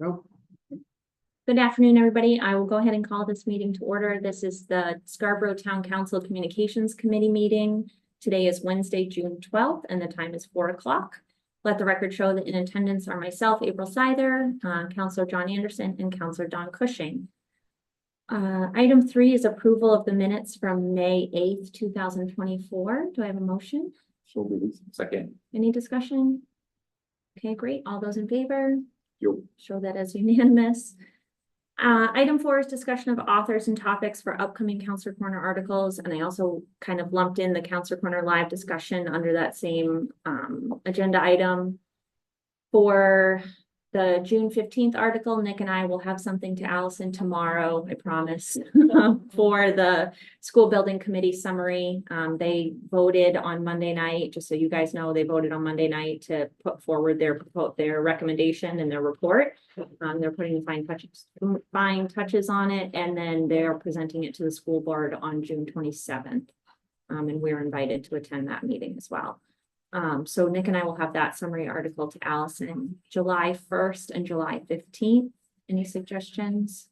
No. Good afternoon, everybody. I will go ahead and call this meeting to order. This is the Scarborough Town Council Communications Committee meeting. Today is Wednesday, June 12th, and the time is 4 o'clock. Let the record show that in attendance are myself, April Seither, Councilor John Anderson, and Councilor Don Cushing. Item 3 is approval of the minutes from May 8th, 2024. Do I have a motion? So moved. Second. Any discussion? Okay, great. All those in favor? Yep. Show that as unanimous. Item 4 is discussion of authors and topics for upcoming Counselor Corner articles. And I also kind of lumped in the Counselor Corner live discussion under that same agenda item. For the June 15th article, Nick and I will have something to Allison tomorrow, I promise, for the school building committee summary. They voted on Monday night, just so you guys know, they voted on Monday night to put forward their recommendation and their report. They're putting the fine touches on it, and then they're presenting it to the school board on June 27th. And we're invited to attend that meeting as well. So Nick and I will have that summary article to Allison July 1st and July 15th. Any suggestions?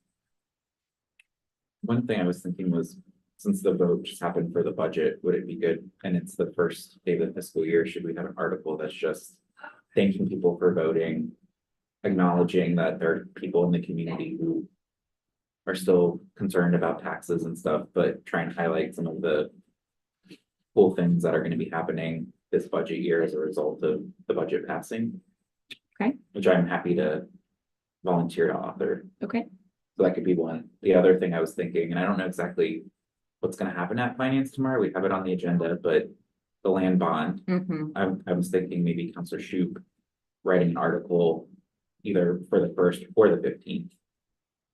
One thing I was thinking was, since the vote just happened for the budget, would it be good, and it's the first day of the fiscal year, should we have an article that's just thanking people for voting, acknowledging that there are people in the community who are still concerned about taxes and stuff, but try and highlight some of the cool things that are going to be happening this budget year as a result of the budget passing. Okay. Which I'm happy to volunteer to author. Okay. So that could be one. The other thing I was thinking, and I don't know exactly what's going to happen at finance tomorrow. We have it on the agenda, but the land bond, I was thinking maybe Councilor Shoup writing an article either for the 1st or the 15th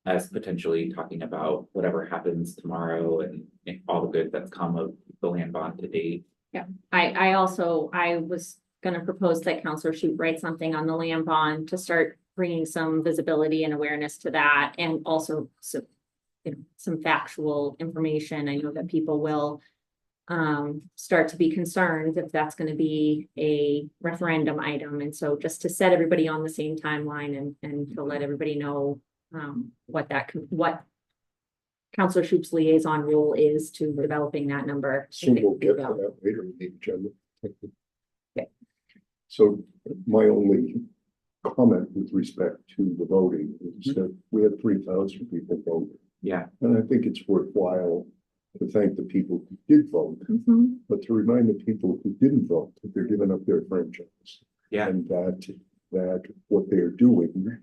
as potentially talking about whatever happens tomorrow and all the good that's come of the land bond to date. Yeah, I was going to propose that Councilor Shoup write something on the land bond to start bringing some visibility and awareness to that, and also some factual information. I know that people will start to be concerned if that's going to be a referendum item, and so just to set everybody on the same timeline and to let everybody know what Councilor Shoup's liaison role is to developing that number. So we'll get to that later in the agenda. Okay. So my only comment with respect to the voting is that we had 3,000 people vote. Yeah. And I think it's worthwhile to thank the people who did vote, but to remind the people who didn't vote that they're giving up their franchise. Yeah. And that what they're doing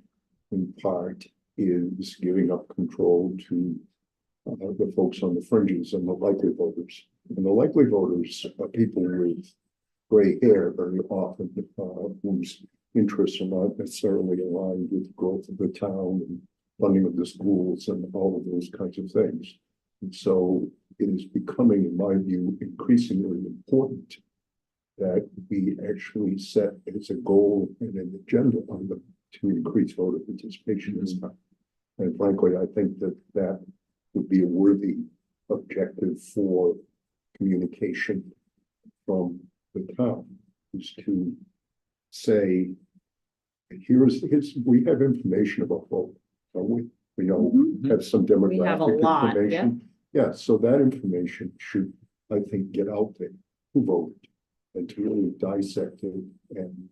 in part is giving up control to the folks on the fringes and the likely voters. And the likely voters are people with gray hair very often, whose interests are not necessarily aligned with the growth of the town and funding of the schools and all of those kinds of things. And so it is becoming, in my view, increasingly important that we actually set as a goal and an agenda on them to increase voter participation this time. And frankly, I think that would be a worthy objective for communication from the town, is to say, we have information about vote, don't we? We know, have some demographic have a lot, information. Yeah, so that information should, I think, get out there, who voted, and to really dissect it and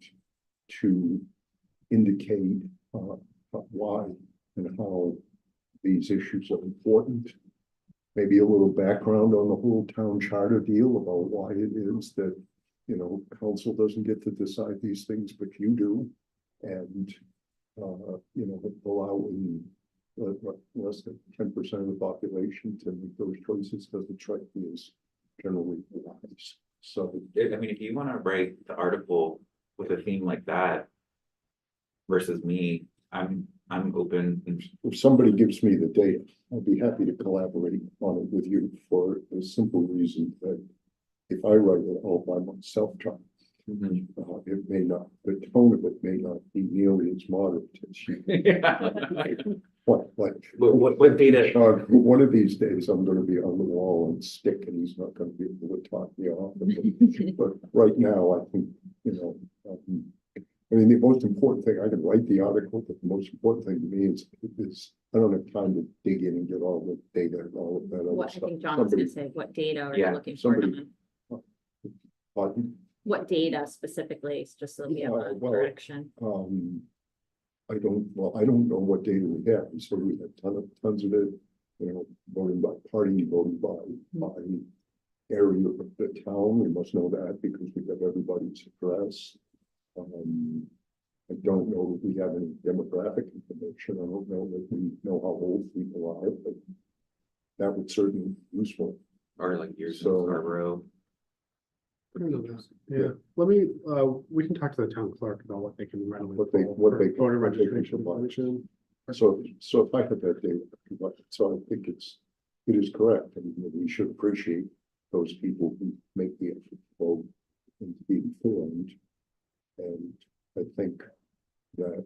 to indicate why and how these issues are important. Maybe a little background on the whole town charter deal about why it is that, council doesn't get to decide these things, but you do. And, allowing less than 10% of the population to make those choices doesn't strike me as generally wise. So, I mean, if you want to write the article with a theme like that versus me, I'm open. if somebody gives me the data, I'll be happy to collaborate on it with you for the simple reason that if I write it all by myself, John, it may not, the tone of it may not be nearly as moderate as you. What data? Sean, one of these days I'm going to be on the wall and stick, and he's not going to be able to talk me off. But right now, I think I mean, the most important thing, I can write the article, but the most important thing to me is I don't have time to dig in and get all the data and all of that other What, I stuff. think John was gonna Somebody- say, what data are you Yeah, looking for? somebody- Donna? Pardon? What data specifically, just so we have a Well, direction? I don't know what data we have, so we have tons of it, you know, voting by party, voting by area of the town, we must know that because we have everybody's address. I don't know if we have any demographic information, I don't know if we know how old people are, but that would certainly be useful. Or like years in So- Scarborough. I don't know. Yeah, let me, we can talk to the town clerk about what they can readily. What they- pull what for they- Voter what they can registration provide. information. So if I have that data, so I think it is correct, and we should appreciate those people who make the effort to vote and to be informed. And I think that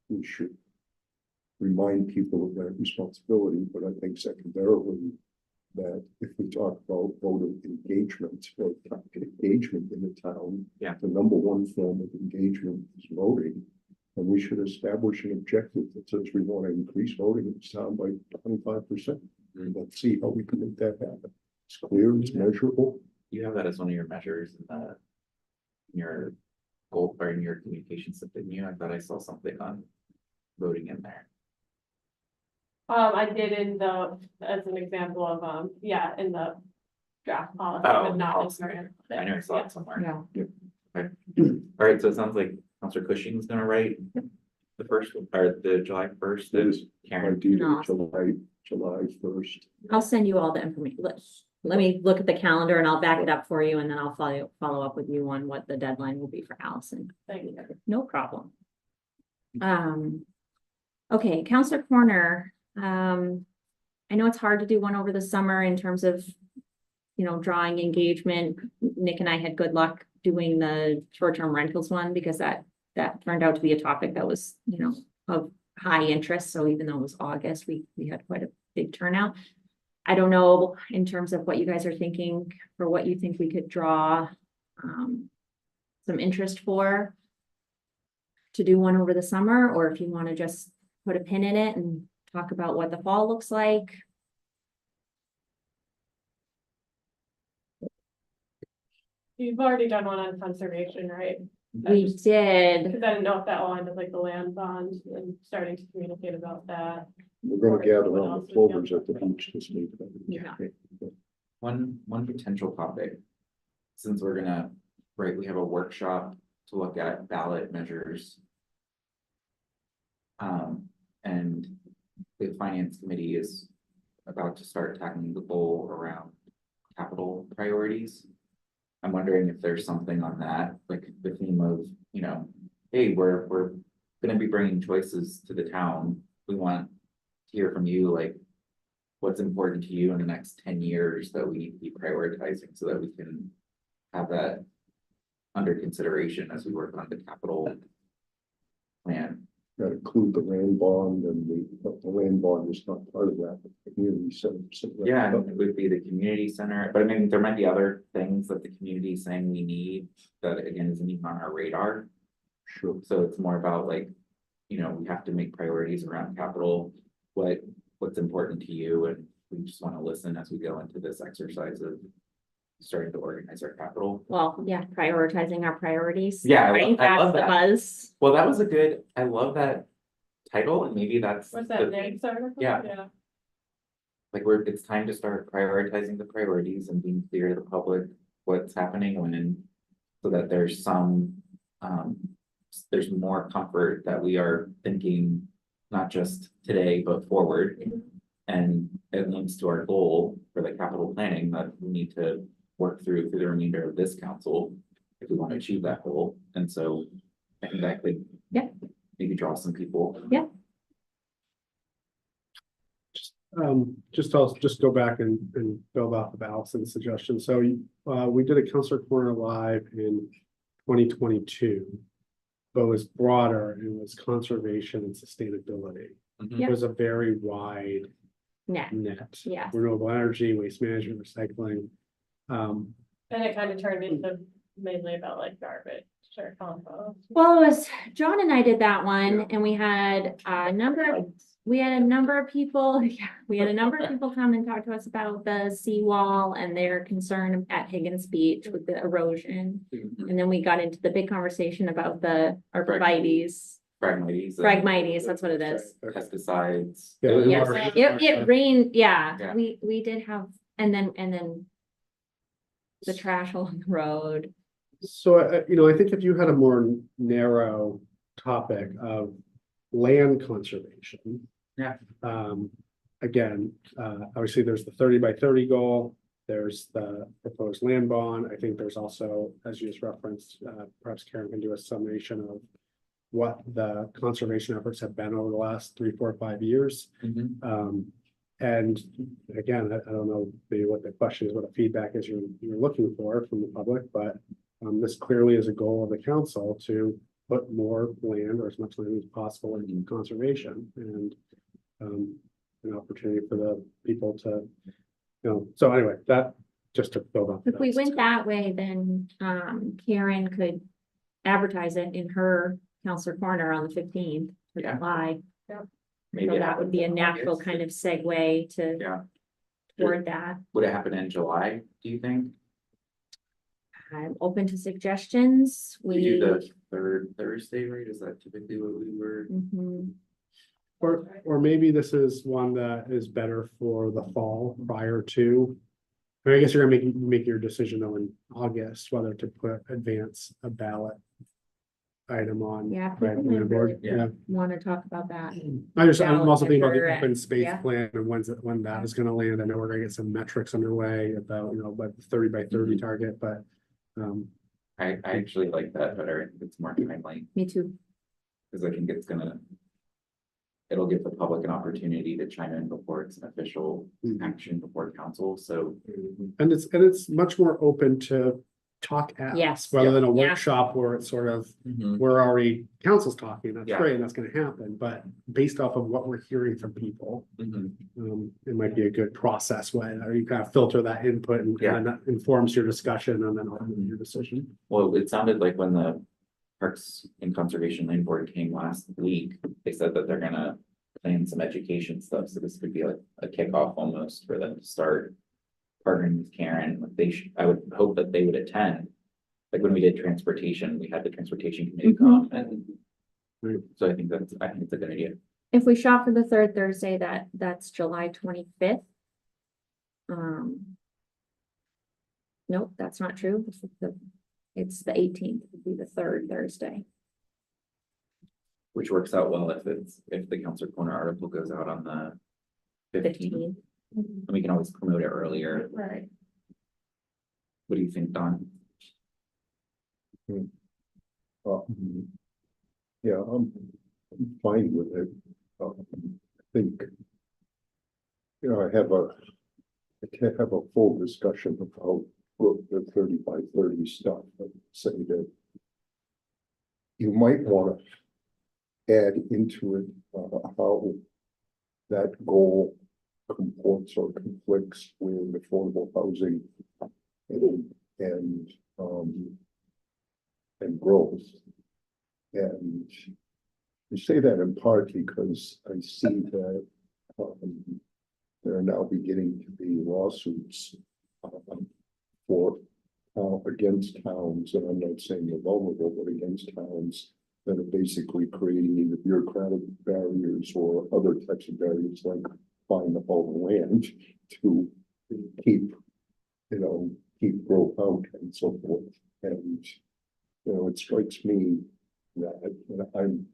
we should remind people of that responsibility, but I think secondarily, that if we talk about voter engagement or engagement in the town. Yeah. The number one form of engagement is voting. And we should establish an objective that says we want to increase voting in this town by 25%. Mm. Let's see how we can make that happen. It's clear, it's Yeah. measurable. You have that as one of your measures in the. In your goal or in your communication stuff, didn't you? I thought I saw something on voting in there. I did in the, as an example of, yeah, in the draft policy, Oh, but not in awesome. current. I know I saw Yeah. it somewhere. Yeah. All right, so it sounds like Counselor Cushing's gonna write the first, or the July 1st, It is is Karen. ideally No. July 1st. I'll send you all the information. Let me look at the calendar and I'll back it up for you and then I'll follow up with you on what the deadline will be for Allison. Thank you. No problem. Okay, Counselor Corner, I know it's hard to do one over the summer in terms of, you know, drawing engagement. Nick and I had good luck doing the short-term rentals one because that turned out to be a topic that was, you know, of high interest. So even though it was August, we had quite a big turnout. I don't know in terms of what you guys are thinking or what you think we could draw some interest for to do one over the summer, or if you want to just put a pin in it and talk about what the fall looks like. You've already done one on conservation, right? We did, Cause I didn't know if that aligned with like the land bond and starting to communicate about that. We're gonna gather on the clovers at the beach this week. Yeah. One potential topic, since we're gonna, right, we have a workshop to look at ballot measures. And the finance committee is about to start tackling the goal around capital priorities. I'm wondering if there's something on that, like the theme of, you know, hey, we're gonna be bringing choices to the town. We want to hear from you, like, what's important to you in the next 10 years that we need to be prioritizing so that we can have that under consideration as we work on the capital plan. That include the land bond and the land bond is not part of that, but the community center. Yeah, and it would be the community center, but I mean, there might be other things that the community is saying we need that again isn't even on our radar. Sure. So it's more about like, you know, we have to make priorities around capital, what's important to you, and we just want to listen as we go into this exercise of starting to organize our capital. well, yeah, prioritizing our priorities. Yeah, Right, I love that's the that. buzz. Well, that was a good, I love that title, and maybe that's. What's the- that next article? Yeah. Like it's time to start prioritizing the priorities and being clear to the public what's happening when. So that there's some, there's more comfort that we are thinking, not just today, but forward. And it links to our goal for the capital planning that we need to work through the remainder of this council. If we want to achieve that goal, and so I think that could. Yeah. Maybe draw some people. I'll just go back and build off of Allison's suggestion. So, we did a Counselor Corner Live in 2022. But it was broader, it was conservation and sustainability. Mhm. It was a very wide Yeah, net. yeah. Renewable energy, waste management, recycling. And it kind of turned into mainly about like garbage Sure, combo. Well, it was, John and I did that one and we had a number of people, yeah, we had a number of people come and talk to us about the seawall and their concern at Higgins Beach with the erosion. And then we got into the big conversation about the arborvitae's, Phragmites. Phragmites, that's what it is. Pesticides. Yeah, It was- Yes, it rained, yeah, Yeah. we did have, and then the trash along the road. So, I think if you had a more narrow topic of land conservation. Yeah. Again, obviously there's the 30 by 30 goal, there's the proposed land bond. I think there's also, as you just referenced, perhaps Karen can do a summation of what the conservation efforts have been over the last 3, 4, 5 years. Mhm. And again, I don't know maybe what the question is, what the feedback is you're looking for from the public, but this clearly is a goal of the council to put more land or as much land as possible into conservation and an opportunity for the people to, so anyway, that just to build up. If we went that way, then Karen could advertise it in her Counselor Corner on the 15th for Yeah. July. Maybe So it that would be a happens in natural August. kind of segue to Yeah. toward that. Would it happen in July, do you think? I'm open to suggestions. We do the third Thursday, right? Is that typically what we were? Mhm. Or maybe this is one that is better for the fall prior to. I guess you're gonna make your decision though in August, whether to advance a ballot item on. Yeah, Right, people might the board, really yeah. want to talk about that. I'm also thinking about the Ballot open measure, space yeah. plan and when that is gonna land. I know we're gonna get some metrics underway about, about the 30 by 30 target, but. I actually like that better. I think it's more timely, Me too. because I think it's gonna. It'll give the public an opportunity to chime in before it's an official action before council, so. And it's much more open to talk at. Yes. Rather than a Yeah. workshop where it's sort of, we're already, council's talking, that's Yeah. great, and that's gonna happen, but based off of what we're hearing from people. It might be a good process way, or you kind of filter that input and then that informs your discussion and then ultimately your decision. Well, it sounded like when the Parks and Conservation Land Board came last week, they said that they're gonna plan some education stuff, so this could be like a kickoff almost for them to start partnering with Karen. Like I would hope that they would attend. Like when we did transportation, we had the transportation committee come and. Right. So I think it's a good idea. If we shot for the third Thursday, that's July 25th. Nope, that's not true. It's the 18th, would be the third Thursday. Which works out well if the Counselor Corner article goes out on the 15th. 15th. And we can always promote it earlier. Right. What do you think, Don? Yeah, I'm fine with it. I think. I can't have a full discussion about the 30 by 30 stuff, but say that. You might want to add into it, how that goal comports or conflicts with affordable housing and growth. And I say that in part because I see that there are now beginning to be lawsuits for against towns, and I'm not saying they're vulnerable, but against towns that are basically creating either bureaucratic barriers or other types of barriers like buying up all the land to keep growth out and so forth. And it strikes me that I'm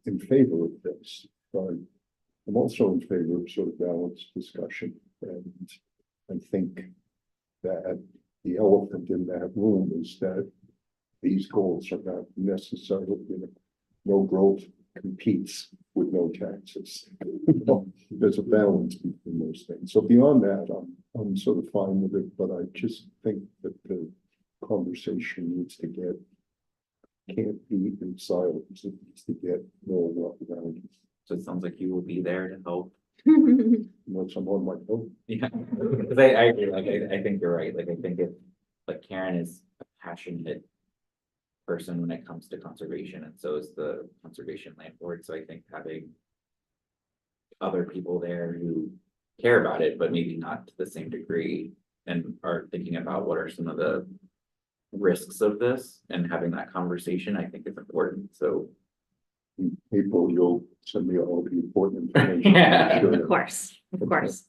in favor of this, but I'm also in favor of sort of balanced discussion. And I think that the elephant in that room is that these goals are not necessarily, no growth competes with no taxes. There's a balance between those things. So beyond that, I'm sort of fine with it, but I just think that the conversation can't be in silence. It needs to get more around. So it sounds like you will be there to help. Once I'm on my own. Yeah, because I agree, like, I think you're right, like, I think if, like, Karen is a passionate person when it comes to conservation, and so is the conservation land board, so I think having. Other people there who care about it, but maybe not to the same degree, and are thinking about what are some of the. Risks of this, and having that conversation, I think is important, so. In April, you'll send me all the important information. Yeah. Sure. Of course, of course.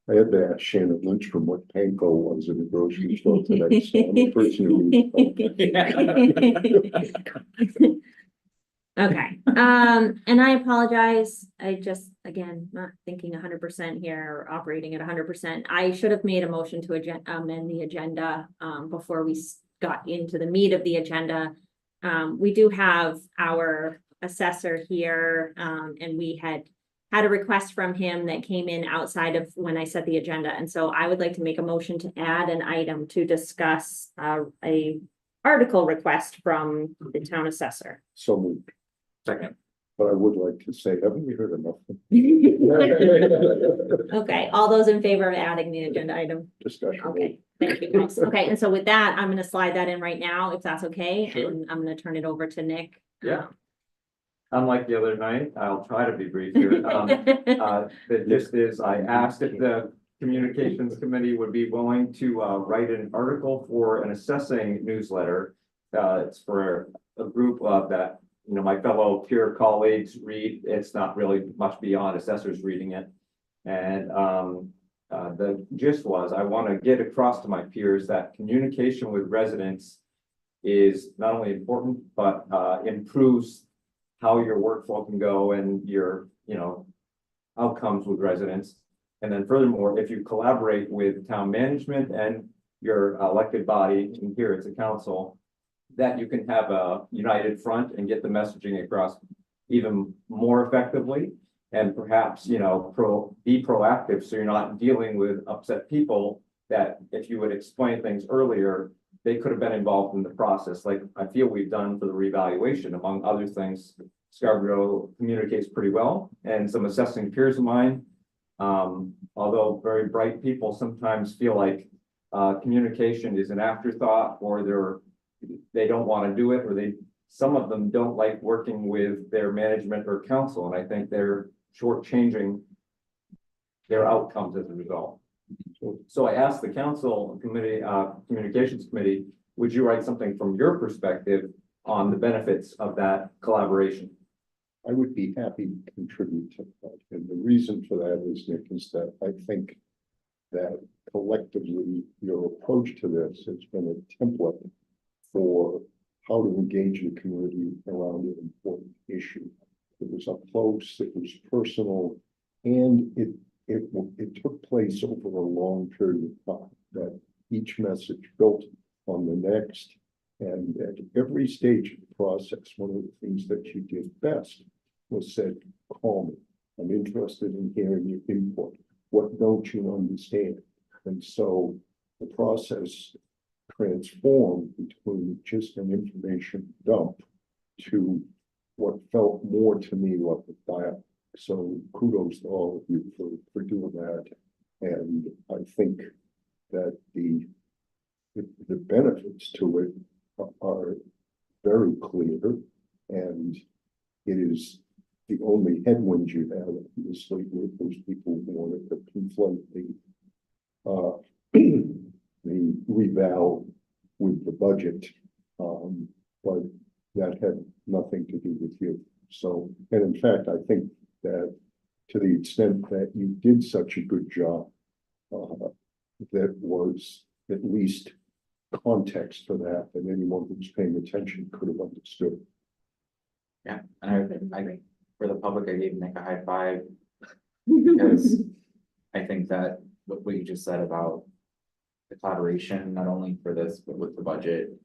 I had to ask Shannon Lynch from what Panko was in the grocery store today, so I'm the person who. Okay, and I apologize, I just, again, not thinking 100% here, or operating at 100%. I should have made a motion to amend the agenda, before we got into the meat of the agenda. We do have our assessor here, and we had a request from him that came in outside of when I set the agenda, and so I would like to make a motion to add an item to discuss, a article request from the town assessor. So moved. Second. But I would like to say, haven't we heard enough Okay, all those in favor of adding the agenda item? discussion? Okay, thank you, Chris. Okay, and so with that, I'm gonna slide that in right now, if that's okay, Sure. and I'm gonna turn it over to Nick. Yeah. Unlike the other night, I'll try to be brief here. The gist is, I asked if the communications committee would be willing to write an article for an assessing newsletter. It's for a group that, you know, my fellow peer colleagues read. It's not really much beyond assessors reading it. And the gist was, I want to get across to my peers that communication with residents is not only important, but improves how your workflow can go and your, you know, outcomes with residents. And then furthermore, if you collaborate with town management and your elected body, and here it's a council, that you can have a united front and get the messaging across even more effectively. And perhaps, you know, be proactive, so you're not dealing with upset people that if you would explain things earlier, they could have been involved in the process, like I feel we've done for the revaluation, among other things. Scarborough communicates pretty well, and some assessing peers of mine, although very bright people, sometimes feel like communication is an afterthought, or they don't want to do it, or some of them don't like working with their management or council, and I think they're shortchanging their outcomes as a result. So I asked the council committee, communications committee, would you write something from your perspective on the benefits of that collaboration? I would be happy to contribute to that. And the reason for that is, Nick, is that I think that collectively your approach to this has been a template for how to engage the community around an important issue. It was up close, it was personal, and it took place over a long period of time, that each message built on the next. And at every stage of the process, one of the things that you did best was said, call me. I'm interested in hearing your input. What don't you understand? And so the process transformed between just an information dump to what felt more to me like a dialogue. So kudos to all of you for doing that. And I think that the benefits to it are very clear, and it is the only headwind you have, obviously, with those people who wanted to conflate the reval with the budget, but that had nothing to do with you. So, and in fact, I think that to the extent that you did such a good job, that was at least context for that, and anyone who's paying attention could have understood. Yeah, and I for the public, I gave Nick a high five, because I think that what you just said about the collaboration, not only for this, but with the budget,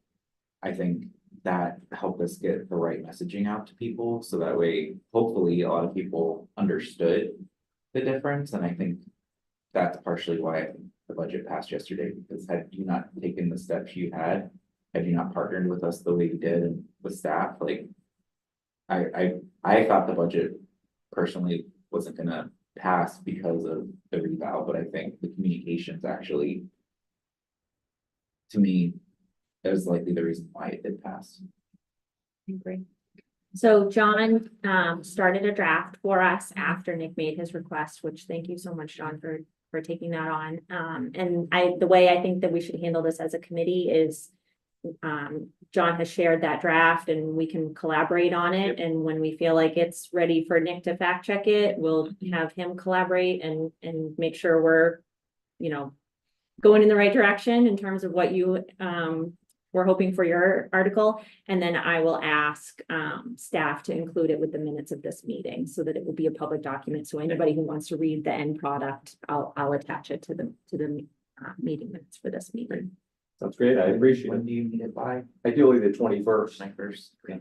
I think that helped us get the right messaging out to people, so that way, hopefully, a lot of people understood the difference, and I think that's partially why I think the budget passed yesterday, because had you not taken the steps you had you not partnered with us the way you did and with staff, like I thought the budget personally wasn't gonna pass because of the reval, but I think the communications actually, to me, that was likely the reason why it did pass. Great. So John started a draft for us after Nick made his request, which thank you so much, John, for taking that on. And the way I think that we should handle this as a committee is John has shared that draft and we can collaborate on it. And when we feel like it's ready for Nick to fact check it, we'll have him collaborate and make sure we're, going in the right direction in terms of what you we're hoping for your article. And then I will ask staff to include it with the minutes of this meeting so that it will be a public document. So anybody who wants to read the end product, I'll attach it to the meeting minutes for this meeting. Sounds great. I appreciate When it. do you need it by? Ideally, the 21st. My first, okay.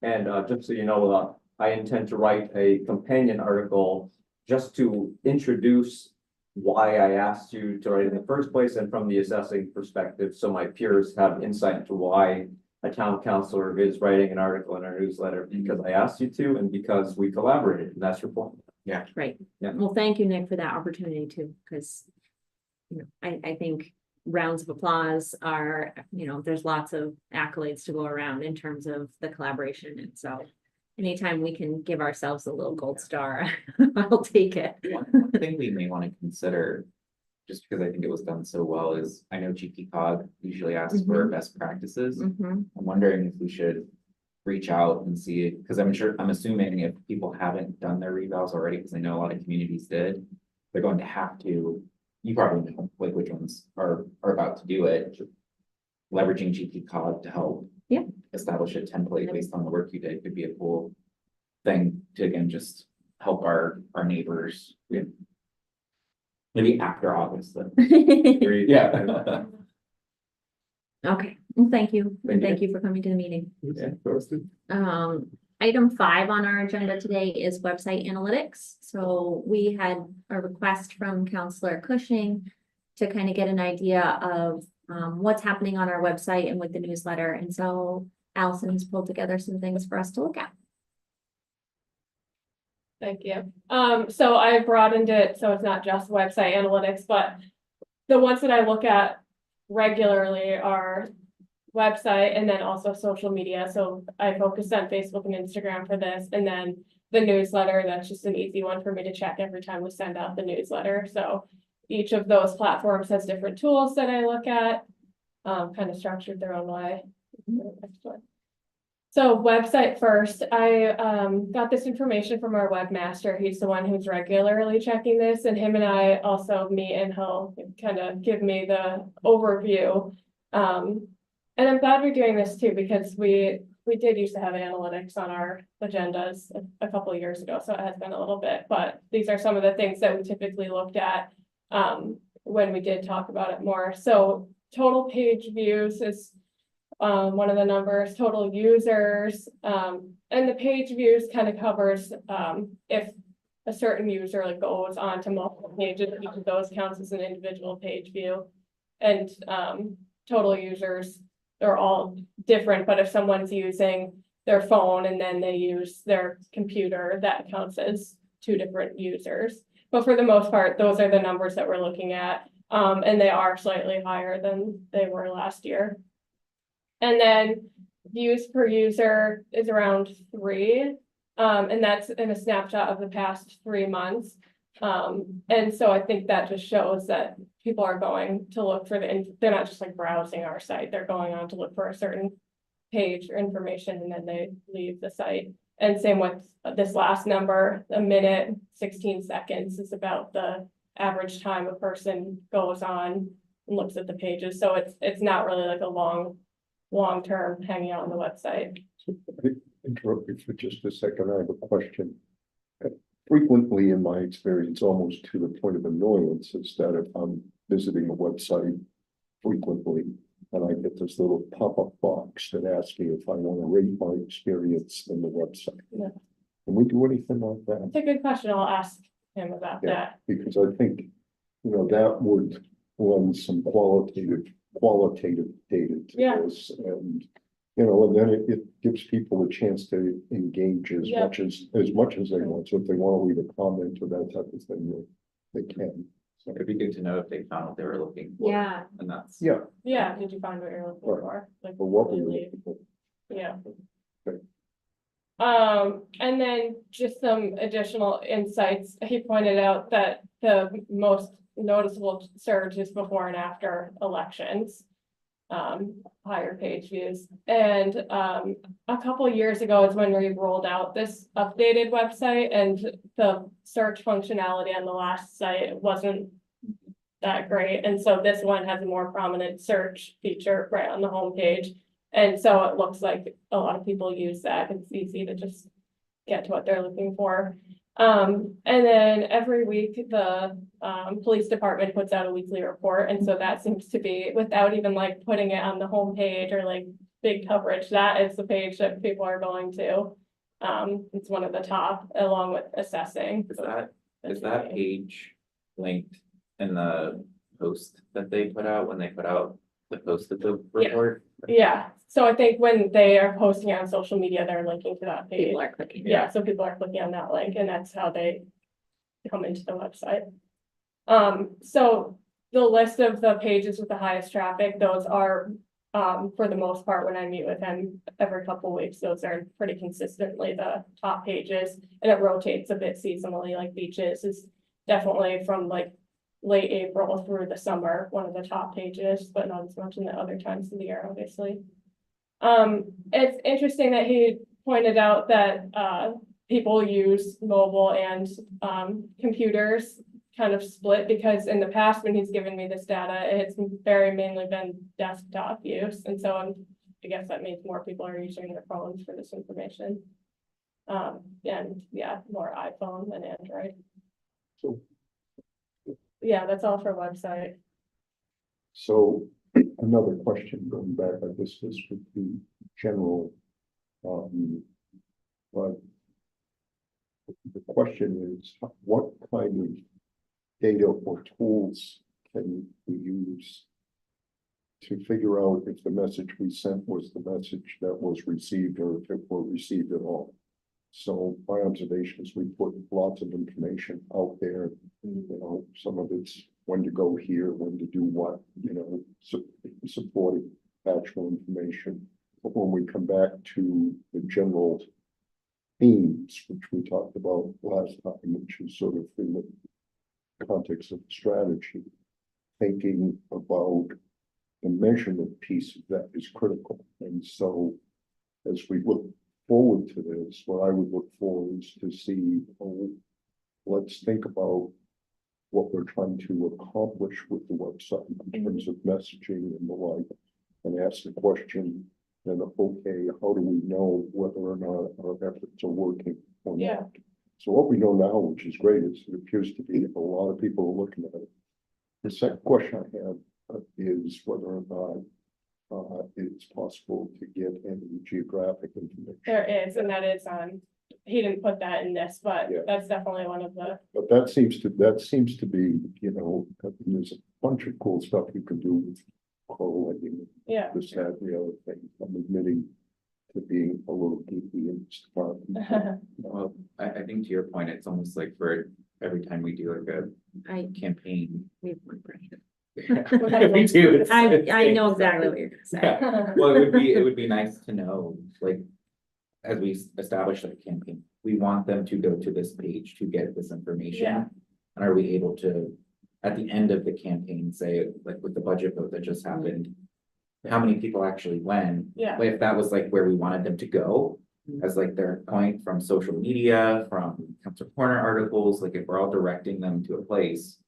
And just so you know, I intend to write a companion article just to introduce why I asked you to write in the first place and from the assessing perspective, so my peers have insight into why a town councilor is writing an article in our newsletter, because I asked you to and because we collaborated, and that's your point. Right. Yeah. Well, thank you, Nick, for that opportunity too, because I think rounds of applause are, there's lots of accolades to go around in terms of the collaboration. And so anytime we can give ourselves a little gold star, I'll take it. One thing we may want to consider, just because I think it was done so well, is I know GP-COG usually asks for best practices. Mhm. I'm wondering if we should reach out and see, because I'm assuming if people haven't done their revals already, because I know a lot of communities did, they're going to have to, you probably know, like which ones are about to do it. Leveraging GP-COG to help. Yeah. Establish a template based on the work you did could be a cool thing to, again, just help our neighbors. Maybe after August, then. Yeah. Okay, well, thank you. Thank And thank you for coming to the meeting. Yeah. Item 5 on our agenda today is website analytics. So we had a request from Counselor Cushing to kind of get an idea of what's happening on our website and with the newsletter. And so Allison has pulled together some things for us to look at. Thank you. So I broadened it, so it's not just website analytics, but the ones that I look at regularly are website and then also social media. So I focus on Facebook and Instagram for this, and then the newsletter, that's just an easy one for me to check every time we send out the newsletter. So each of those platforms has different tools that I look at, kind of structured their own way. Next one. So website first, I got this information from our webmaster. He's the one who's regularly checking this, and him and I also meet and he'll kind of give me the overview. And I'm glad we're doing this too, because we did used to have analytics on our agendas a couple of years ago, so it has been a little bit, but these are some of the things that we typically looked at when we did talk about it more. So total page views is one of the numbers, total users, and the page views kind of covers if a certain user like goes on to multiple pages, each of those counts as an individual page view. And total users, they're all different, but if someone's using their phone and then they use their computer, that counts as 2 different users. But for the most part, those are the numbers that we're looking at, and they are slightly higher than they were last year. And then views per user is around 3, and that's in a snapshot of the past 3 months. And so I think that just shows that people are going to look for they're not just like browsing our site, they're going on to look for a certain page or information and then they leave the site. And same with this last number, a minute, 16 seconds is about the average time a person goes on and looks at the pages. So it's not really like a long-term hanging out on the website. Interrupt you for just a second. I have a question. Frequently, in my experience, almost to the point of annoyance, is that if I'm visiting a website frequently, and I get this little pop-up box that asks me if I want to rate my experience in the website. Yeah. Can we do anything like that? It's a good question. I'll ask him about Yeah. that. Because I think, that would lend some qualitative data to Yeah. this, and and then it gives people a chance to engage as Yeah. much as they want. So if they want to leave a comment or that type of thing, they can. So, It'd be good to know if they found what they were looking for. Yeah. And that's. yeah, Yeah, did you find what you're looking Right. for? Like, but what we really? look Yeah. Okay. And then just some additional insights. He pointed out that the most noticeable surge is before and after elections. Higher page views. And, a couple years ago is when we rolled out this updated website, and the search functionality on the last site wasn't that great. And so this one has a more prominent search feature right on the homepage. And so it looks like a lot of people use that. It's easy to just get to what they're looking for. And then every week, the police department puts out a weekly report, and so that seems to be, without even like putting it on the homepage or like big coverage, that is the page that people are going to. It's one of the top, along with assessing. Is that page linked in the post that they put out when they put out the post of the Yeah. report? Yeah, so I think when they are posting on social media, they're linking to that page. People are clicking. Yeah, so people are clicking on that link, and that's how they come into the website. So the list of the pages with the highest traffic, those are, for the most part, when I meet with him every couple weeks, those are pretty consistently the top pages. And it rotates a bit seasonally, like beaches is definitely from like late April through the summer, one of the top pages, but not as much in the other times of the year, obviously. It's interesting that he pointed out that, people use mobile and, computers kind of split, because in the past, when he's given me this data, it's very mainly been desktop use, and so I guess that means more people are using their phones for this information. And yeah, more iPhone than Android. So, Yeah, that's all for website. so another question going back, I guess this would be general. But the question is, what kind of data or tools can we use to figure out if the message we sent was the message that was received, or if it were received at all? So my observation is we put lots of information out there, you know, some of it's when to go here, when to do what, you know, supporting actual information. But when we come back to the general themes, which we talked about last time, which is sort of in the context of strategy, thinking about the measurement piece of that is critical. And so as we look forward to this, what I would look for is to see, let's think about what we're trying to accomplish with the website in terms of messaging and the like, and ask the question, then, okay, how do we know whether or not our efforts are working or Yeah. not? So what we know now, which is great, is it appears to be a lot of people are looking at it. The second question I have is whether or not it's possible to get any geographic information. There is, and that is on, he didn't put that in this, but Yeah. that's definitely one of the, But that seems to be, you know, there's a bunch of cool stuff you can do with correlating yeah. this, that, and the other thing. I'm admitting to being a little geeky in this department. Well, I think to your point, it's almost like for every time we do like a I, campaign. we have one question. We do. it's- it's I know things exactly that- what you're gonna say. Yeah. Well, it would be nice to know, like, as we establish a campaign, we want them to go to this page to get this information. Yeah. And are we able to, at the end of the campaign, say, like with the budget vote that just happened, how many people actually went? Yeah. If that was like where we wanted them to go, as like their point from social media, from Council Corner articles, like if we're all directing them to a place,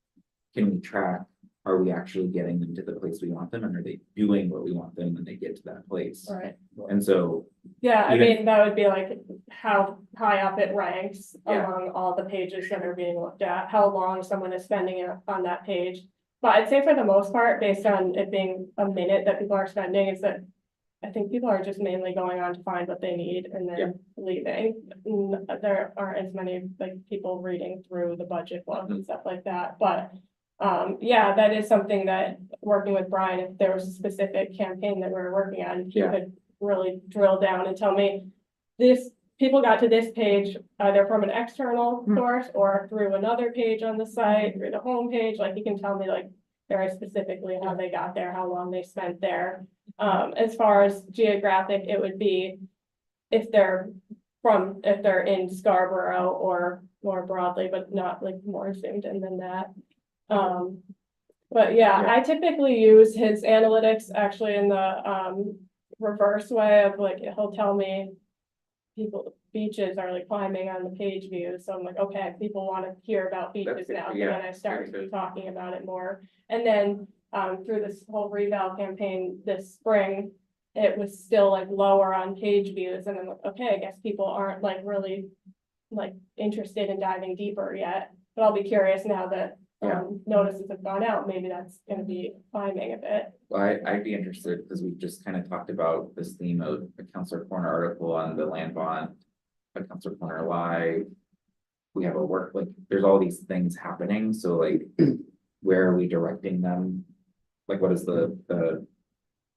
can we track, are we actually getting them to the place we want them, and are they doing what we want them when they get to that place? Right, And so, yeah, I Even- mean, that would be like how high up it ranks Yeah. among all the pages that are being looked at, how long someone is spending on that page. But I'd say for the most part, based on it being a minute that people are spending, is that I think people are just mainly going on to find what they need and Yeah. then leaving. There aren't as many like people reading through the budget book and stuff like that, but yeah, that is something that working with Brian, if there was a specific campaign that we were working on, he Yeah. could really drill down and tell me this, people got to this page either from an external Hmm. source or through another page on the site, through the homepage, like he can tell me like very specifically how they got there, how long they spent there. As far as geographic, it would be if they're from if they're in Scarborough or more broadly, but not like more zoomed in than that. But yeah, I typically use his analytics actually in the reverse way of like, he'll tell me beaches are like climbing on the page views, so I'm like, okay, people want to hear about beaches good, now, so yeah, then I start very good. talking about it more. And then through this whole reval campaign this spring, it was still like lower on page views, and I'm like, okay, I guess people aren't like really like interested in diving deeper yet, but I'll be curious now that Yeah. notices have gone out, maybe that's gonna be climbing a bit. I'd be interested, because we just kind of talked about this theme of a Counselor Corner article on the land bond, a Counselor Corner live. We have a work, like, there's all these things happening, so like, where are we directing them? Like, what is the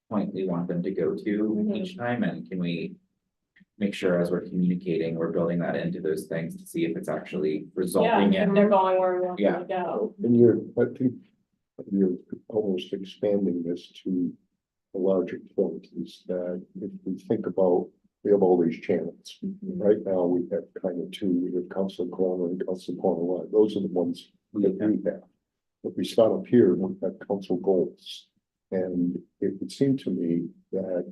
point we want them to go to Mhm. each time, and can we make sure as we're communicating, we're building that into those things to see if it's actually Yeah, resulting if in. they're going where we want them Yeah. to go. And I think you're almost expanding this to a larger point is that if we think about, we have all these channels. Right now, we have kind of two, we have Council Corner and Council Corner Live. Those are the ones that we have. If we start up here, we have council goals. And it would seem to me that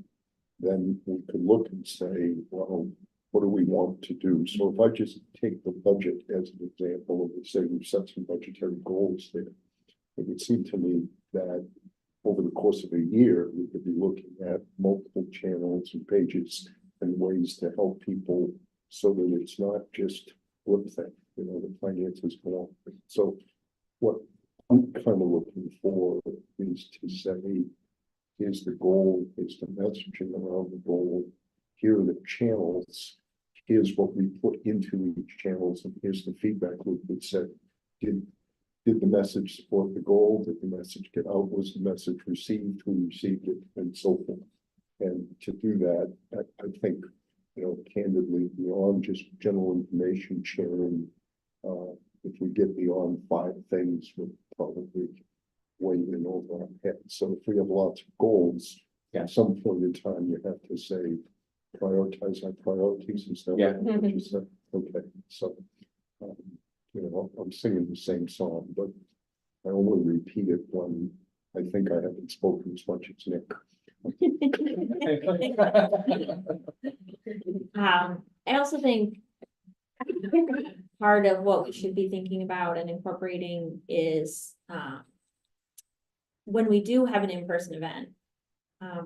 then we could look and say, well, what do we want to do? So if I just take the budget as an example, and we say we've set some budgetary goals there, it would seem to me that over the course of a year, we could be looking at multiple channels and pages and ways to help people so that it's not just one thing, the finances go on. So what I'm kind of looking for is to say, here's the goal, here's the messaging around the goal, here are the channels, here's what we put into each channels, and here's the feedback loop that said, did the message support the goal? Did the message get out? Was the message received? Who received it? And so forth. And to do that, I think, candidly, beyond just general information sharing, if we get beyond 5 things, we'll probably way in over our head. So if we have lots of goals, at some point in time, you have to say, prioritize our priorities and stuff. Yeah. What you said. Okay, so, I'm singing the same song, but I only repeat it when I think I haven't spoken as much as Nick. I also think part of what we should be thinking about and incorporating is, when we do have an in-person event,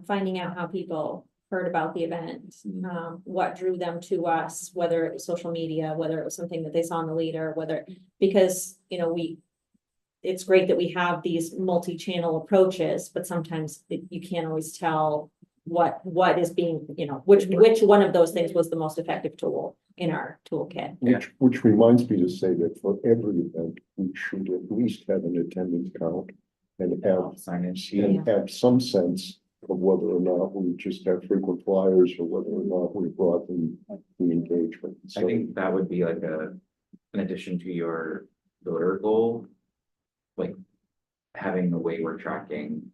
finding out how people heard about the event, what drew them to us, whether it was social media, whether it was something that they saw in the leader, because, it's great that we have these multi-channel approaches, but sometimes you can't always tell what is being, which one of those things was the most effective tool in our toolkit. Which reminds me to say that for every event, we should at least have an attendance count and have some sense of whether or not we just have frequent flyers or whether or not we brought in the engagement. I think that would be like in addition to your voter goal, like having the way we're tracking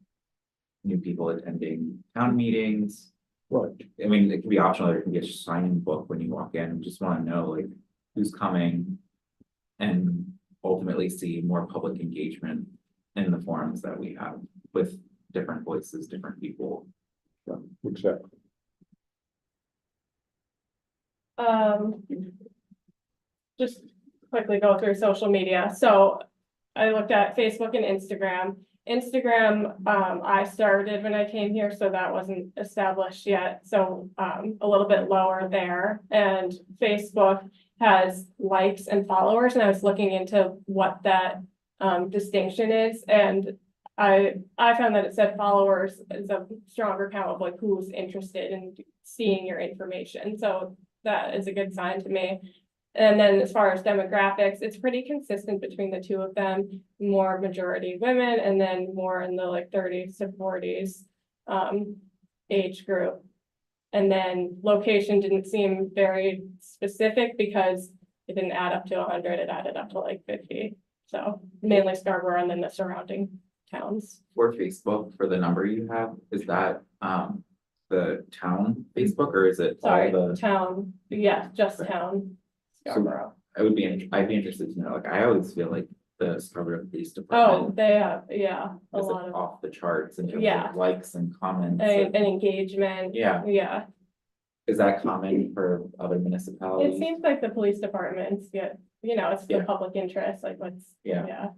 new people attending town meetings. Right. I mean, it can be optional, there can be a sign-in book when you walk in, just want to know like who's coming. And ultimately see more public engagement in the forums that we have with different voices, different people. Yeah, exactly. Just quickly go through social media. So I looked at Facebook and Instagram. Instagram, I started when I came here, so that wasn't established yet. So a little bit lower there. And Facebook has likes and followers, and I was looking into what that distinction is. And I found that it said followers is a stronger count of like who's interested in seeing your information. So that is a good sign to me. And then as far as demographics, it's pretty consistent between the two of them, more majority women and then more in the like 30s to 40s age group. And then location didn't seem very specific because it didn't add up to 100, it added up to like 50. So mainly Scarborough and then the surrounding towns. For Facebook, for the number you have, is that the town Facebook, or is it all Sorry, the? town, yeah, just town. Scarborough. I'd be interested to know, like, I always feel like the Scarborough Police Oh, Department they have, yeah, a is lot of, off the charts in terms Yeah. of likes and comments. and engagement. Yeah. Yeah, Is that common for other it municipalities? seems like the police departments get, it's the Yeah. public interest, like what's, Yeah. yeah.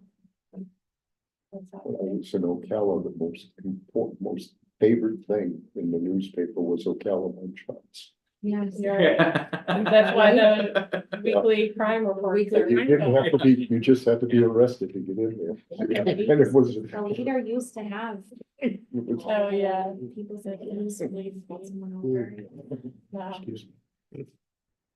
What's When I happening. was in Ocala, the most important, most favorite thing in the newspaper was Ocala mugshots. Yes. You're- That's why the weekly crime reports Weekly are. You didn't have to be, you just had to be arrested to get in there. And it was. The leader used to have. it was- Oh, yeah. People said, Police, police, "Put police." someone over." No. Excuse me.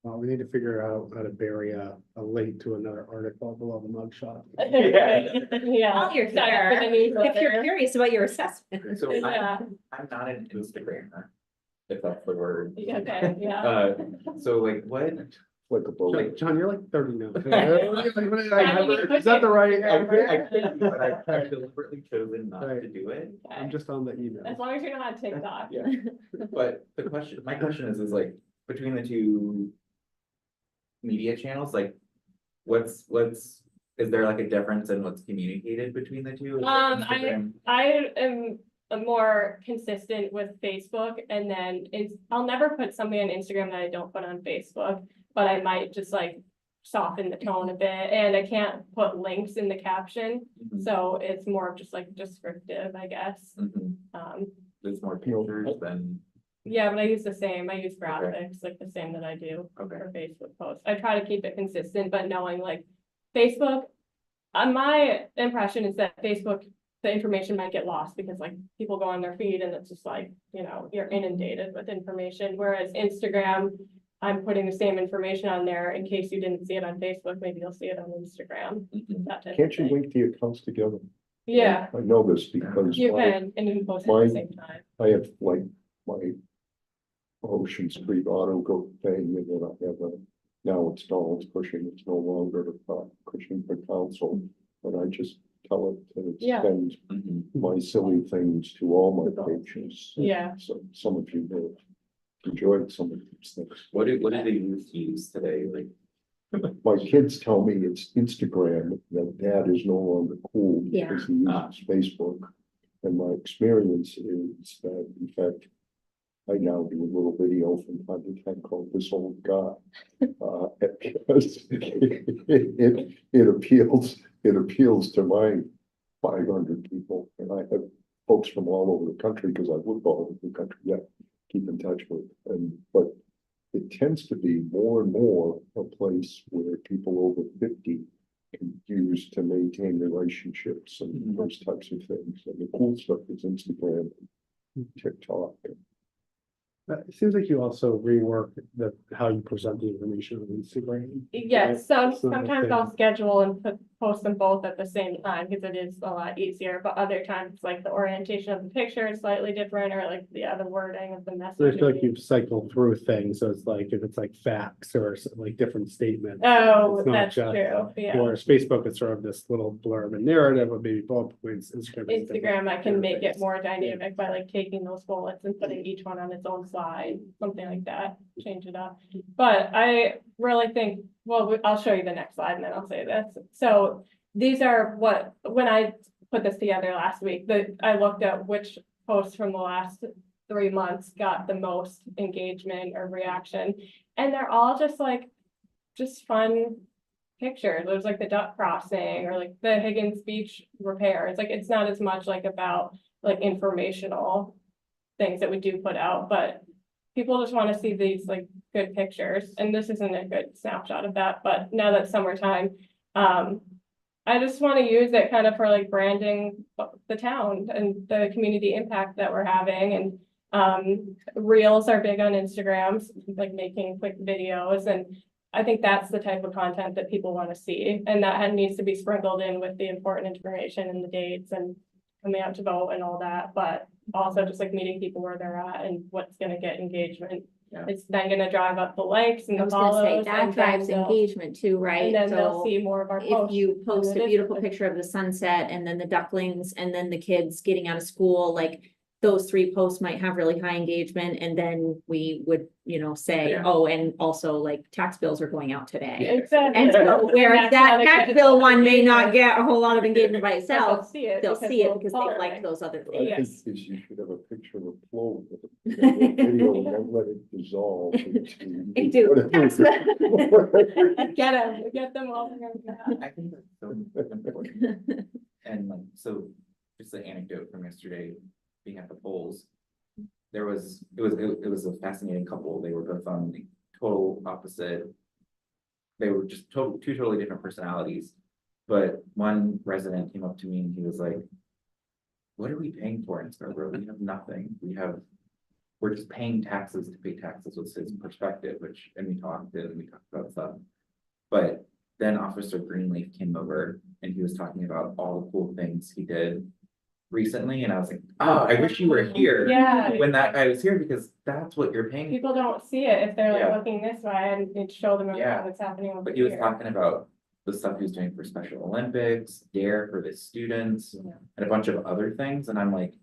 We need to figure out how to bury a link to another article below the mugshot. Yeah. While you're Sign up for the here, if you're newsletter. curious about your assessment. So Yeah. I'm not an Instagrammer, if that's the word. Yeah, okay, yeah. So like what? Like a boat. John, you're like 30 now. I Is that the right? I could, but I've deliberately chosen not to Right. do it. I'm just on the email. As long as you're not on TikTok. Yeah. But my question is like, between the two media channels, like, what's, is there like a difference in what's communicated between the two? Is it Instagram? I am more consistent with Facebook, and then I'll never put something on Instagram that I don't put on Facebook, but I might just like soften the tone a bit, and I can't put links in the caption, Mhm. so it's more of just like descriptive, I guess. Mhm. There's more pictures than, Yeah, but I use the same, I use graphics, like the same that I do okay. for Facebook posts. I try to keep it consistent, but knowing like Facebook, my impression is that Facebook, the information might get lost because like people go on their feed and it's just like, you're inundated with information, whereas Instagram, I'm putting the same information on there in case you didn't see it on Facebook, maybe you'll see it on Instagram. Mhm. That type of Can't you thing. link the accounts together? Yeah, I know this because you my- can, and you can post it at my- the same time. I have like my Ocean Street Auto Go thing, and then I have now it's Donald's Cushing, it's no longer Cushing for Council, but I just tell it to Yeah. send Mhm. my silly things to all my pages. Yeah. So some of you may have enjoyed some of these things. What do the youth use today, like? My kids tell me it's Instagram, that is no longer cool Yeah. because he uses Facebook. And my experience is that, in fact, I now do a little video from time to time called This Old Guy. Because it appeals to my 500 people, and I have folks from all over the country, because I've lived all over the country, keep in touch with, but it tends to be more and more a place where people over 50 can use to maintain relationships and those types of things. And the cool stuff is Instagram, TikTok. It seems like you also rework how you present the information on Instagram. Yes, Right. So sometimes I'll schedule and post them both at the same time, because it is a lot easier, but other times, like the orientation of the picture is slightly different, or like the wording of the I message. feel like you cycle through things, so it's like if it's like facts or like different statements. Oh, it's not that's just- true, yeah. Whereas Facebook is sort of this little blurb and narrative of maybe bullet points. Instagram. is different. Instagram, I can make it things. more dynamic by like taking those bullets and putting each one on its own slide, something like that, change it up. But I really think, well, I'll show you the next slide and then I'll say this. So these are when I put this together last week, I looked at which posts from the last 3 months got the most engagement or reaction. And they're all just fun pictures. There's like the duck crossing or like the Higgins Beach repair. It's like, it's not as much like about like informational things that we do put out, but people just want to see these like good pictures. And this isn't a good snapshot of that, but now that summertime, I just want to use it kind of for like branding the town and the community impact that we're having. And reels are big on Instagrams, like making quick videos, and I think that's the type of content that people want to see, and that needs to be sprinkled in with the important information and the dates and coming out to vote and all that, but also just like meeting people where they're at and what's gonna get engagement. Yeah. It's then gonna drive up the likes and I the was gonna say, follows. that and drives then they'll- engagement too, right? And then they'll So see more of our if posts. you post and a it is beautiful good. picture of the sunset and then the ducklings and then the kids getting out of school, like those 3 posts might have really high engagement, and then we would, you know, say, Yeah. oh, and also like tax bills are going out today. Exactly. And so, whereas That's that not tax a- bill one may not get a whole lot of engagement by But itself, see it they'll see it we'll because they follow like it. those other What I think things. is you should have a picture of a flow with a video and then let it dissolve into. Into whatever. Get them all. I think that's so important. And like, so just an anecdote from yesterday, being at the polls. It was a fascinating couple. They were both on the total opposite. They were just two totally different personalities. But one resident came up to me and he was like, what are we paying for in Scarborough? We have nothing. We're just paying taxes to pay taxes, was his perspective, and we talked about stuff. But then Officer Greenleaf came over and he was talking about all the cool things he did recently, and I was like, oh, I wish you were here. Yeah. When that guy was here, because that's what you're paying. People don't see it if they're like Yeah. looking this way and it show them Yeah. everything that's happening over But he was here. talking about the stuff he was doing for Special Olympics, DARE for the students, Yeah. and a bunch of other things, and I'm like,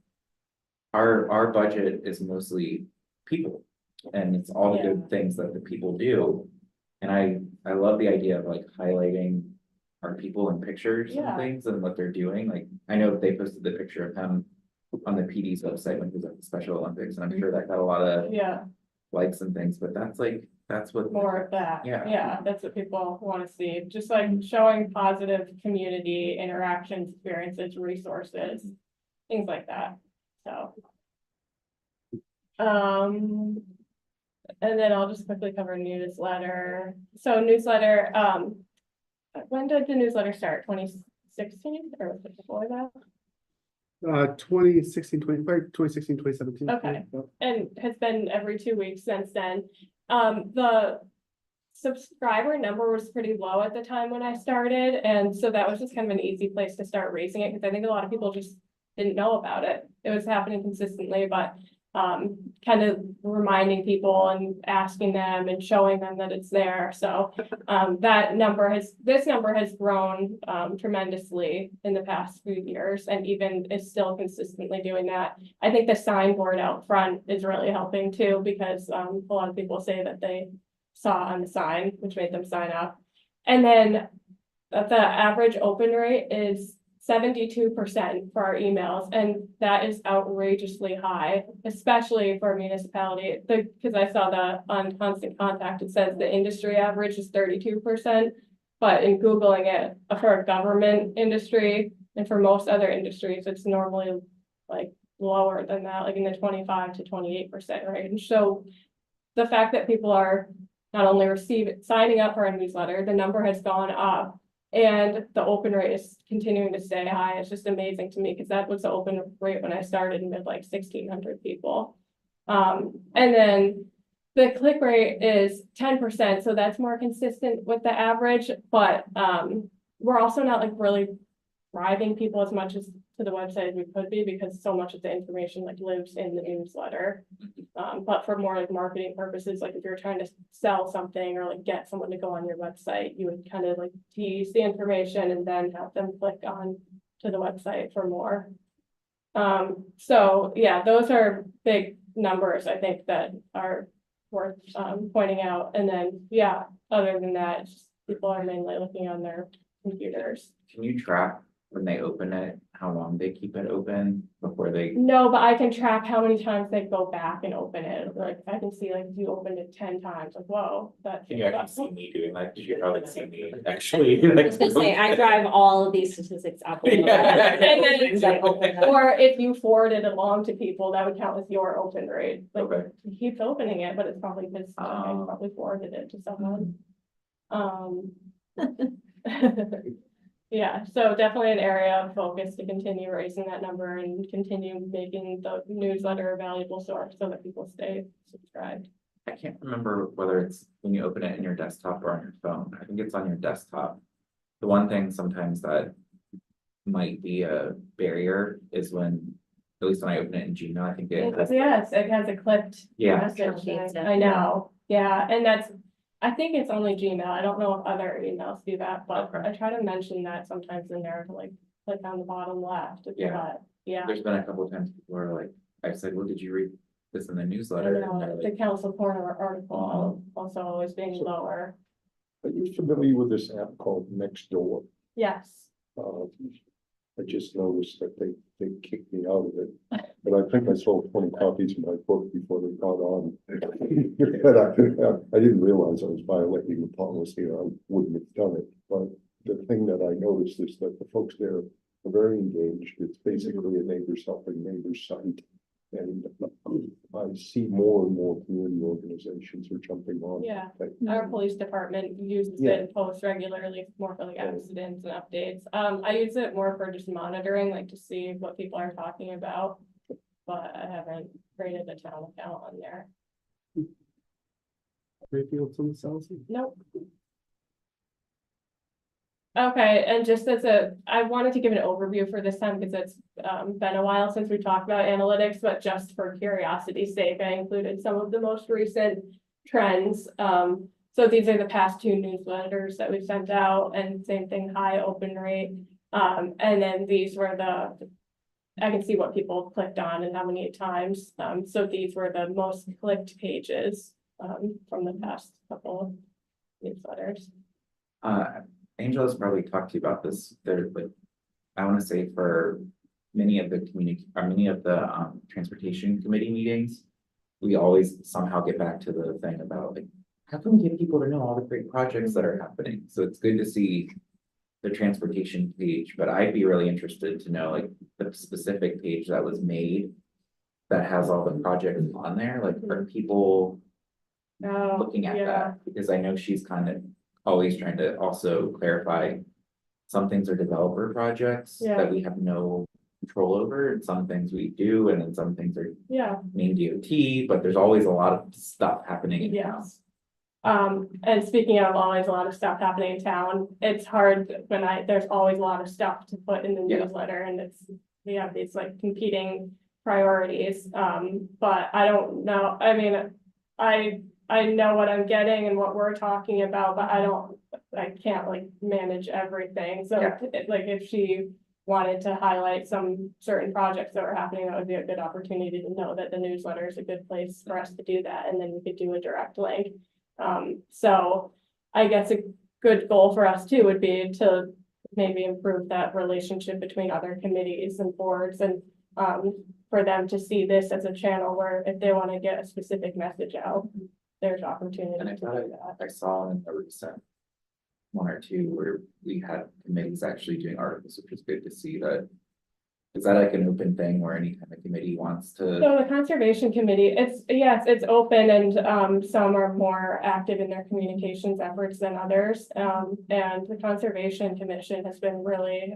our budget is mostly people, and it's all the Yeah. good things that the people do. And I love the idea of like highlighting our people in pictures Yeah. and things and what they're doing, like, I know they posted the picture of him on the PD's website when he was at the Special Olympics, and I'm sure that got a lot of Yeah, likes and things, but that's what. more of that. Yeah. Yeah, that's what people wanna see, just like showing positive community interactions, experiences, resources, things like that, so. And then I'll just quickly cover newsletter. So newsletter, when did the newsletter start? 2016 or was it before that? 2016, 2017. Okay. And has been every 2 weeks since then. The subscriber number was pretty low at the time when I started, and so that was just kind of an easy place to start raising it, because I think a lot of people just didn't know about it. It was happening consistently, but kind of reminding people and asking them and showing them that it's there. So this number has grown tremendously in the past few years, and even is still consistently doing that. I think the signboard out front is really helping too, because a lot of people say that they saw on the sign, which made them sign up. And then the average open rate is 72% for our emails, and that is outrageously high, especially for a municipality. Because I saw that on Constant Contact, it says the industry average is 32%, but in Googling it, for a government industry and for most other industries, it's normally like lower than that, like in the 25 to 28% range. So the fact that people are not only signing up for a newsletter, the number has gone up, and the open rate is continuing to stay high. It's just amazing to me, because that was the open rate when I started, with like 1,600 people. And then the click rate is 10%, so that's more consistent with the average, but we're also not like really driving people as much as to the website as we could be, because so much of the information like lives in the newsletter. But for more like marketing purposes, like if you're trying to sell something or like get someone to go on your website, you would kind of like tease the information and then have them click on to the website for more. So yeah, those are big numbers, I think, that are worth pointing out. And then, yeah, other than that, it's just people are mainly looking on their computers. Can you track when they open it, how long they keep it open before they? No, but I can track how many times they go back and open it. Like I can see like if you opened it 10 times, like, whoa, that. Can you actually see me doing that? Did you probably see me actually? I was gonna say, I drive all of these statistics up. Yeah. And then As I open them. Or if you forward it along to people, that would count as your open rate. Like Okay. he keeps opening it, but it's probably because I probably forwarded it to someone. Yeah, so definitely an area of focus to continue raising that number and continue making the newsletter a valuable source so that people stay subscribed. I can't remember whether it's when you open it in your desktop or on your phone. I think it's on your desktop. The one thing sometimes that might be a barrier is when, at least when I open it in Gmail, I think it has, Yes, it has a clipped yeah, message. Truncates it. I know, yeah, and I think it's only Gmail. I don't know if other emails do that, but Okay. I try to mention that sometimes in there to like click on the bottom left. Yeah. But yeah, there's been a couple of times people are like, I said, well, did you read this in the I newsletter? And they're know, the like, council corner article also always being lower. Are you familiar with this app called Nextdoor? Yes, I just noticed that they kicked me out of it, but I think I sold 20 copies of my book before they got on. And I didn't realize I was violating the policy, or I wouldn't have done it, but the thing that I noticed is that the folks there are very engaged. It's basically a neighbors helping neighbors site. And I see more and more community organizations are jumping on. yeah. Like, Our police department uses Yeah. it and posts regularly, more for like accidents and updates. I use it more for just monitoring, like to see what people are talking about. But I haven't created a town account on there. Anything else on the sales? Nope. Okay, and just I wanted to give an overview for this time because it's been a while since we talked about analytics, but just for curiosity's sake, I included some of the most recent trends. So these are the past two newsletters that we've sent out, and same thing, high open rate. And then these were I can see what people clicked on and how many times. So these were the most clicked pages from the past couple newsletters. Angela's probably talked to you about this, there, like, I wanna say for many of the transportation committee meetings. We always somehow get back to the thing about like, how can we get people to know all the great projects that are happening? So it's good to see the transportation page, but I'd be really interested to know like the specific page that was made that has all the projects on there, like are people Oh, looking at yeah. that? Because I know she's kind of always trying to also clarify some things are developer projects Yeah. that we have no control over, and some things we do, and then some things are Yeah, main DOT, but there's always a lot of stuff happening in town. yes. And speaking of always a lot of stuff happening in town, it's hard when there's always a lot of stuff to put in the Yeah. newsletter, and we have these like competing priorities, but I don't know, I mean, I know what I'm getting and what we're talking about, but I can't like manage everything, so Yeah. like if she wanted to highlight some certain projects that were happening, that would be a good opportunity to know that the newsletter is a good place for us to do that, and then we could do a direct link. So I guess a good goal for us too would be to maybe improve that relationship between other committees and boards, and for them to see this as a channel where if they want to get a specific message out, there's opportunity And to I do thought that. I saw in a recent one or two where we had committees actually doing articles, which was good to see that. Is that like an open thing where any kind of committee wants to? So the conservation committee, yes, it's open, and some are more active in their communications efforts than others. And the Conservation Commission has been really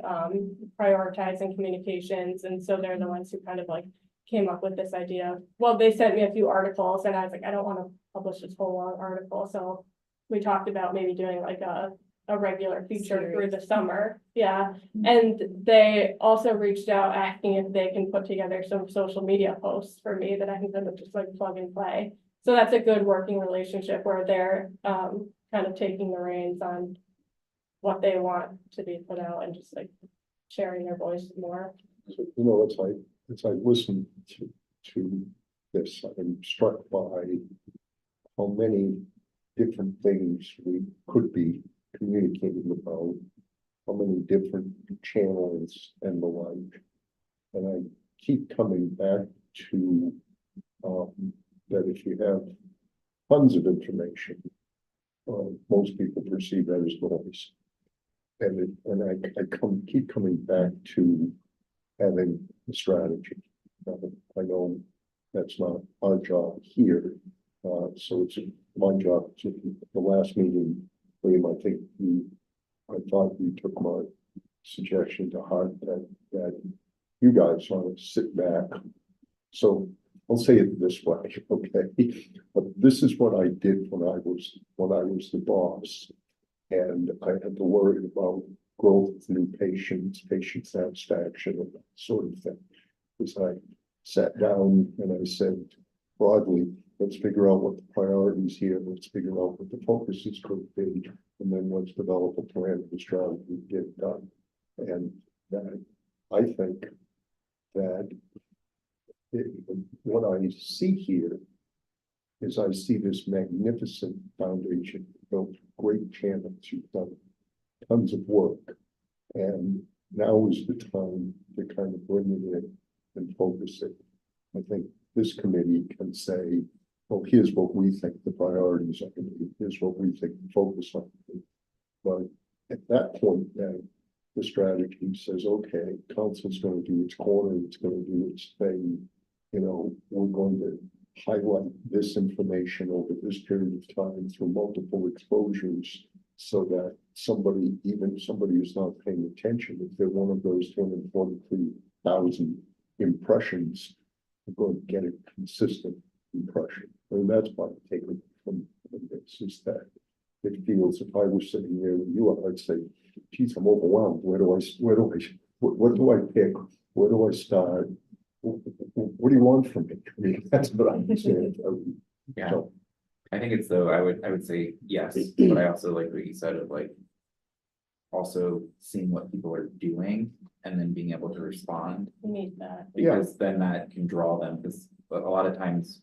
prioritizing communications, and so they're the ones who kind of like came up with this idea. Well, they sent me a few articles, and I was like, I don't want to publish this whole long article, so we talked about maybe doing like a regular feature through the summer, yeah. And they also reached out asking if they can put together some social media posts for me that I can kind of just like plug and play. So that's a good working relationship where they're kind of taking the reins on what they want to be put out and just like sharing their voice more. So, you know, as I listen to this, I'm struck by how many different things we could be communicating about, how many different channels and the like. And I keep coming back to that if you have tons of information, most people perceive that as noise. And I keep coming back to having a strategy. I know that's not our job here, so it's my job to, the last meeting, William, I thought you took my suggestion to heart that you guys want to sit back. So I'll say it this way, okay? But this is what I did when I was the boss. And I had to worry about growth of new patients, patient satisfaction, and that sort of thing. Because I sat down and I said broadly, let's figure out what the priorities here, let's figure out what the focuses could be, and then let's develop a plan for strategy to get it done. And that, I think that What I see here is I see this magnificent foundation, built great channels, you've done tons of work. And now is the time to kind of bring it in and focus it. I think this committee can say, well, here's what we think the priorities are going to be, here's what we think the focus on. But at that point, then the strategy says, okay, council's going to do its corner, it's going to do its thing. You know, we're going to highlight this information over this period of time through multiple exposures. So that somebody, even if somebody is not paying attention, if they're one of those 243,000 impressions, they're going to get a consistent impression. I mean, that's my takeaway from this, is that it feels, if I was sitting there with you, I'd say, geez, I'm overwhelmed. What do I pick? Where do I start? What do you want from me? I mean, that's what I understand. Yeah. So, I think it's though, I would say yes, but I also like what you said of like. Also seeing what people are doing and then being able to respond, We need that. because then that can draw them, because a lot of times.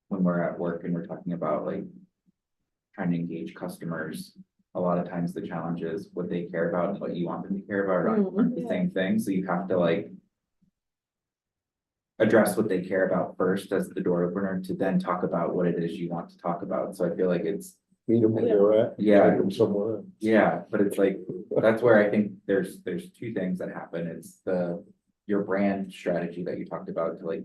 When we're at work and we're talking about like. Trying to engage customers, a lot of times the challenge is what they care about and what you want them to care about aren't the same thing, so you have to like. Address what they care about first as the door opener to then talk about what it is you want to talk about, so I feel like it's. meet them where they're at. Yeah. Take them somewhere else. Yeah, but it's like, that's where I think there's two things that happen. It's your brand strategy that you talked about to like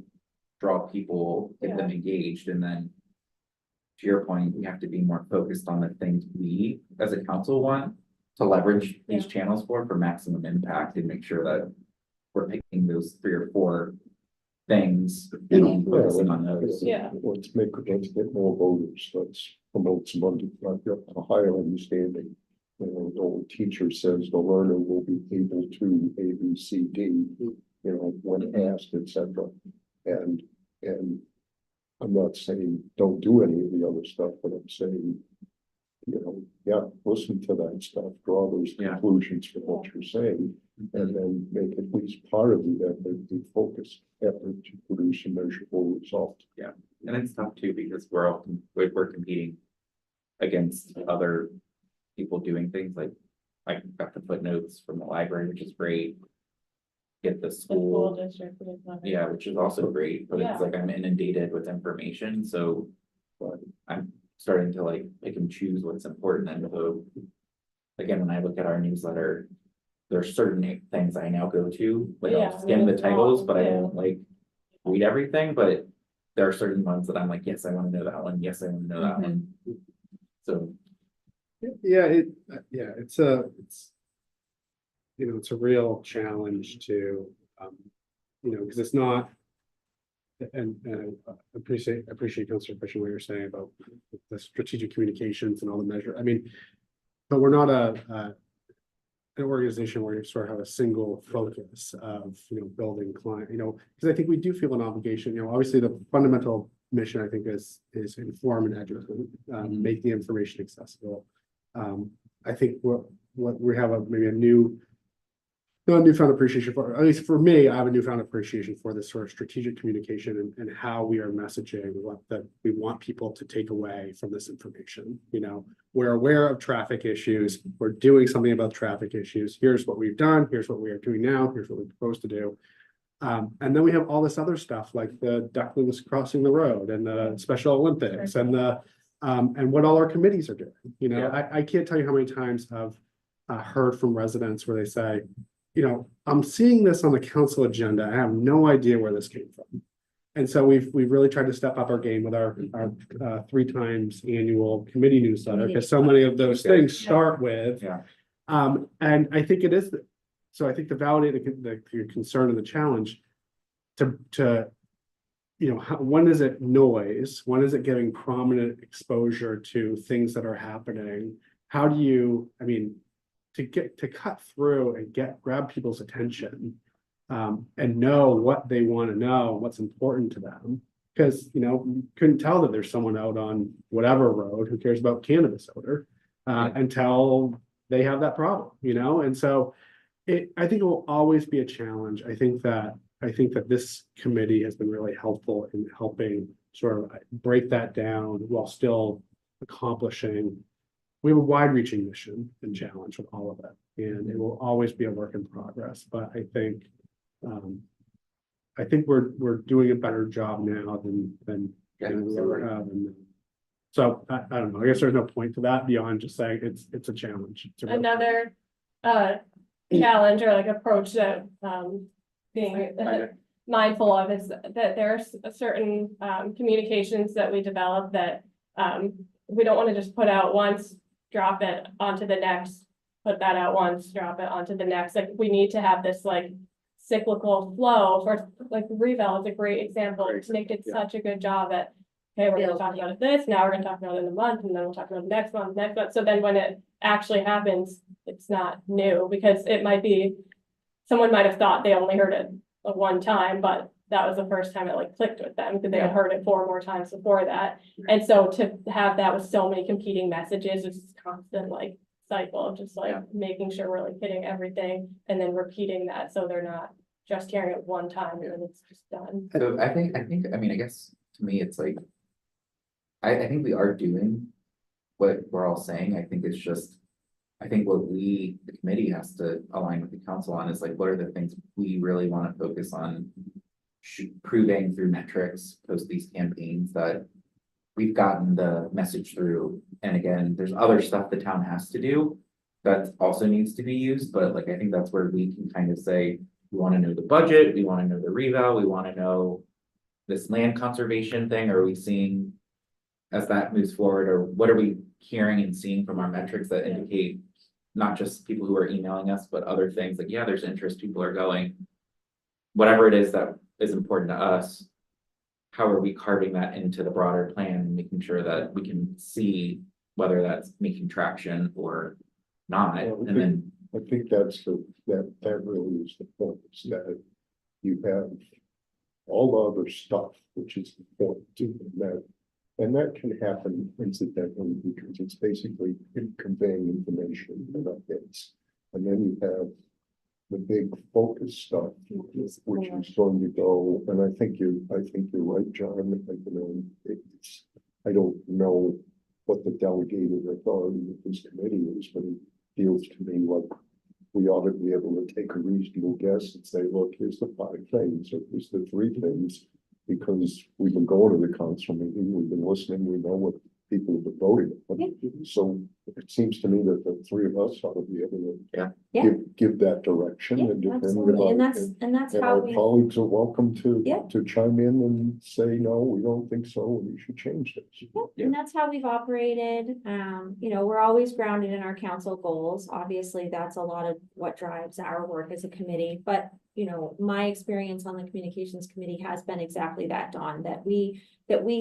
draw people, get them engaged, and then to your point, we have to be more focused on the things we as a council want to leverage these channels for maximum impact and make sure that we're picking those 3 or 4 things and only focusing on those. Yeah. Let's get more voters, let's promote some a higher understanding. You know, the old teacher says the learner will be able to A, B, C, D, you know, when asked, etc. And I'm not saying don't do any of the other stuff, but I'm saying, you know, yeah, listen to that stuff, draw those conclusions from what you're saying, and then make at least part of the effort, the focus effort to produce a measurable result. And it's tough too, because we're competing against other people doing things like got the footnotes from the library, which is great. Get the The school school, district. is not- yeah, which is also great, but Yeah. it's like I'm inundated with information, so. I'm starting to like pick and choose what's important, and so. Again, when I look at our newsletter, there are certain things I now go to, like Yeah, I'll skim the it's titles, long, but I yeah. don't like. Read everything, but there are certain ones that I'm like, yes, I want to know that one, yes, I want to know that one. So, Yeah, it's it's a real challenge to, because it's not. And I appreciate Councilor Christian what you're saying about the strategic communications and all the measure, I mean. But we're not an organization where you sort of have a single focus of, building client, because I think we do feel an obligation, obviously the fundamental mission, I think, is inform and educate, make the information accessible. I think what we have maybe a newfound appreciation for, at least for me, I have a newfound appreciation for this sort of strategic communication and how we are messaging what that we want people to take away from this information. We're aware of traffic issues. We're doing something about traffic issues. Here's what we've done. Here's what we are doing now. Here's what we're supposed to do. And then we have all this other stuff like the ducklings crossing the road and the Special Olympics and and what all our committees are doing. I can't tell you how many times I've heard from residents where they say, I'm seeing this on the council agenda. I have no idea where this came from. And so we've really tried to step up our game with our 3 times annual committee newsletter, because so many of those things start with. And I think it is, so I think to validate the concern and the challenge to when is it noise? When is it giving prominent exposure to things that are happening? How do you, to cut through and grab people's attention and know what they want to know, what's important to them. Because, you couldn't tell that there's someone out on whatever road who cares about cannabis odor until they have that problem, and so I think it will always be a challenge. I think that I think that this committee has been really helpful in helping sort of break that down while still accomplishing. We have a wide-reaching mission and challenge with all of it, and it will always be a work in progress, but I think we're doing a better job now than we ever have. And so I don't know, I guess there's no point to that beyond just saying it's a challenge. It's a real Another challenge or like approach that being mindful of is that there's a certain communications that we develop that we don't want to just put out once, drop it onto the next, put that out once, drop it onto the next. Like we need to have this like cyclical flow for like Revale is a great example. Nick did such a good job at, okay, we're gonna talk about this, now we're gonna talk about it in a month, and then we'll talk about it next month. So then when it actually happens, it's not new, because it might be, someone might have thought they only heard it one time, but that was the first time it like clicked with them, because they had heard it 4 more times before that. And so to have that with so many competing messages, it's just constant like cycle of just like making sure we're like hitting everything and then repeating that, so they're not just hearing it one time and then it's just done. So I think, I mean, I guess to me, it's like, I think we are doing what we're all saying. I think it's just, I think what the committee has to align with the council on is like, what are the things we really want to focus on? Proving through metrics, post these campaigns that we've gotten the message through. And again, there's other stuff the town has to do that also needs to be used, but like, I think that's where we can kind of say, we want to know the budget, we want to know the reval, we want to know this land conservation thing. Are we seeing as that moves forward, or what are we hearing and seeing from our metrics that indicate not just people who are emailing us, but other things like, yeah, there's interest, people are going, whatever it is that is important to us. How are we carving that into the broader plan and making sure that we can see whether that's making traction or not? And then, I think that's that really is the point, is that you have all the other stuff, which is important to that. And that can happen incidentally because it's basically conveying information about things. And then you have the big focus stuff, which is going to go, and I think you're right, John. I don't know what the delegated authority of this committee is, but it feels to me like we ought to be able to take a reasonable guess and say, look, here's the 5 things, or here's the 3 things, because we've been going to the council meeting, we've been listening, we know what people have been voting. So it seems to me that the 3 of us ought to be able to give that direction. And Absolutely, and that's and how our we. colleagues are welcome to chime in and say, no, we don't think so, and we should change this. And that's how we've operated. You know, we're always grounded in our council goals. Obviously, that's a lot of what drives our work as a committee. But, you know, my experience on the communications committee has been exactly that, Dawn, that we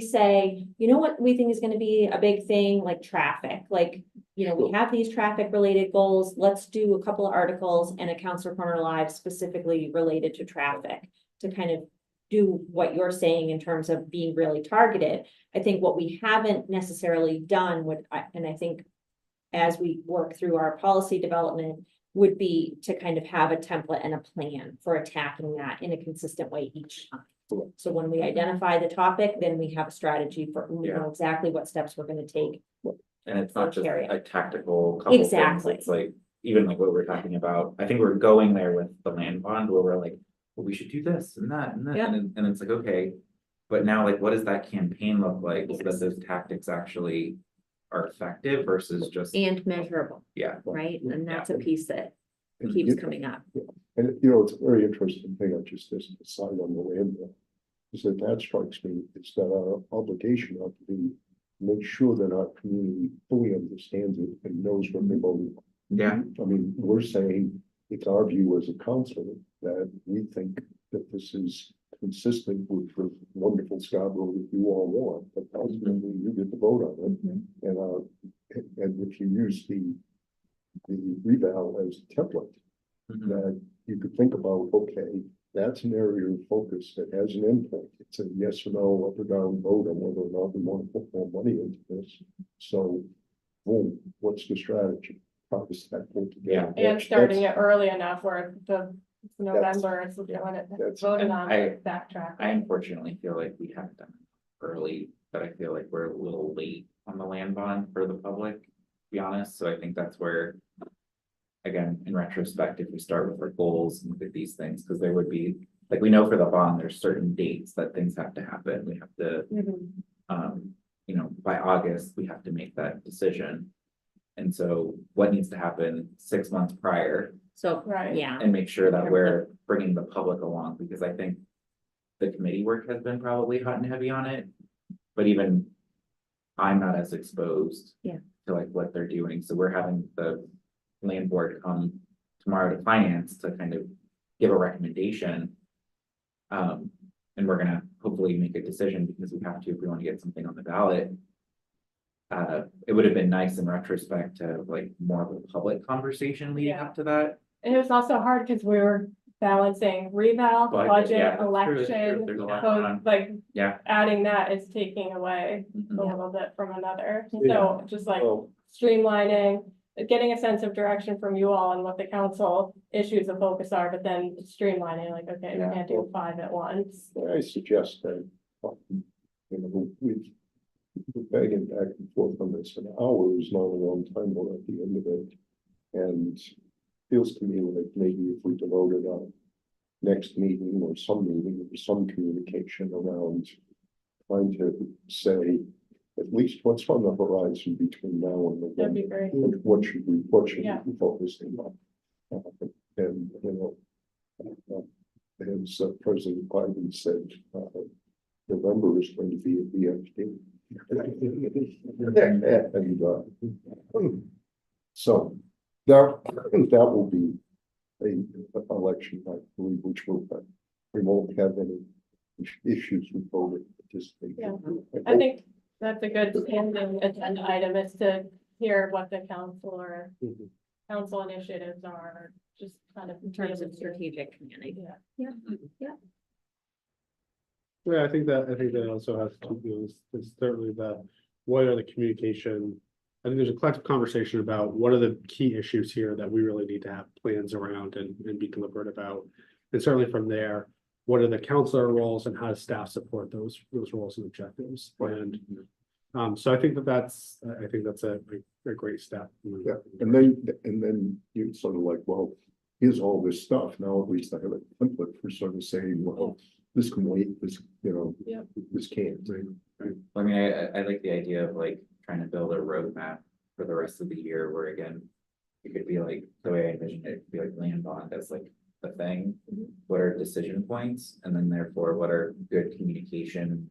say, you know what we think is going to be a big thing, like traffic, like, you know, we have these traffic related goals. Let's do a couple of articles and a Council Corner Live specifically related to traffic to kind of do what you're saying in terms of being really targeted. I think what we haven't necessarily done and I think as we work through our policy development would be to kind of have a template and a plan for attacking that in a consistent way each time. So when we identify the topic, then we have a strategy for, we know exactly what steps we're going to take. and it's not just Carry it. a tactical couple things, Exactly. it's like, even like what we're talking about, I think we're going there with the land bond where we're like, well, we should do this and that and that, Yeah. and it's like, okay. But now, like, what does that campaign look like, so Yes. that those tactics actually are effective versus just, And measurable, yeah. right? And that's a piece that And keeps you- coming up. And you know, it's a very interesting thing, I just as an aside on the land bill, is that strikes me, is that our obligation ought to be make sure that our community fully understands it and knows what they're voting on. Yeah, I mean, we're saying it's our view as a council that we think that this is consistent with the wonderful Scarborough that you all want, but ultimately you get to vote on it. And if you use the reval as a template, mhm, that you could think about, okay, that's an area of focus that has an endpoint. It's a yes or no, up or down vote on whether or not we want to put more money into this. So, boom, what's the strategy? How does that pull together? Yeah. And starting it early enough where the November is when it that's- voted on, I- backtrack. I unfortunately feel like we have done it early, but I feel like we're a little late on the land bond for the public, to be honest, so I think that's where. Again, in retrospect, if we start with our goals and look at these things, because there would be, like, we know for the bond, there's certain dates that things have to happen, we have to. Mhm. By August, we have to make that decision. And so what needs to happen 6 months prior So, Right. yeah, and make sure that we're bringing the public along, because I think. The committee work has been probably hot and heavy on it, but even. I'm not as exposed. Yeah. To like what they're doing, so we're having the land board come tomorrow to finance to kind of give a recommendation. And we're gonna hopefully make a decision, because we have to if we want to get something on the ballot. It would have been nice in retrospect to have like more of a public conversation leading Yeah. up to that. And it was also hard because we were balancing reval, Budget, budget, yeah, that's true, that's true. election. There's a lot So going on. like Yeah. adding that is taking away a Mhm. little bit from another. Yeah. So just like Well, streamlining, getting a sense of direction from you all and what the council issues of focus are, but then streamlining, like, okay, we Yeah. can't do 5 at once. I suggest that, we've been begging back and forth on this, an hour is not a long time, we're at the end of it. And feels to me like maybe if we devoted our next meeting or some meeting, or some communication around trying to say at least what's on the horizon between now and That'd be November. great. And what should we Yeah. be focusing on? And, as President Biden said, November is going to be a VFD. And, so that will be a election, I believe, which we won't have any issues with voter participation. Yeah. I think that's a good standing agenda item is to hear what the council initiatives are, just kind of. in terms of strategic planning. Yeah. Yeah, I think that also has to do is certainly what are the communication. I think there's a collective conversation about what are the key issues here that we really need to have plans around and be deliberate about. And certainly from there, what are the counselor roles and how does staff support those roles and objectives? And so I think that's a great step. Yeah, and then you sort of like, well, here's all this stuff, now at least I have a template for sort of saying, well, this can wait, this, Yeah. this can't. I mean, I like the idea of like trying to build a roadmap for the rest of the year where again. It could be like, the way I envision it, could be like land bond as like the thing. What are decision points? And then therefore, what are good communication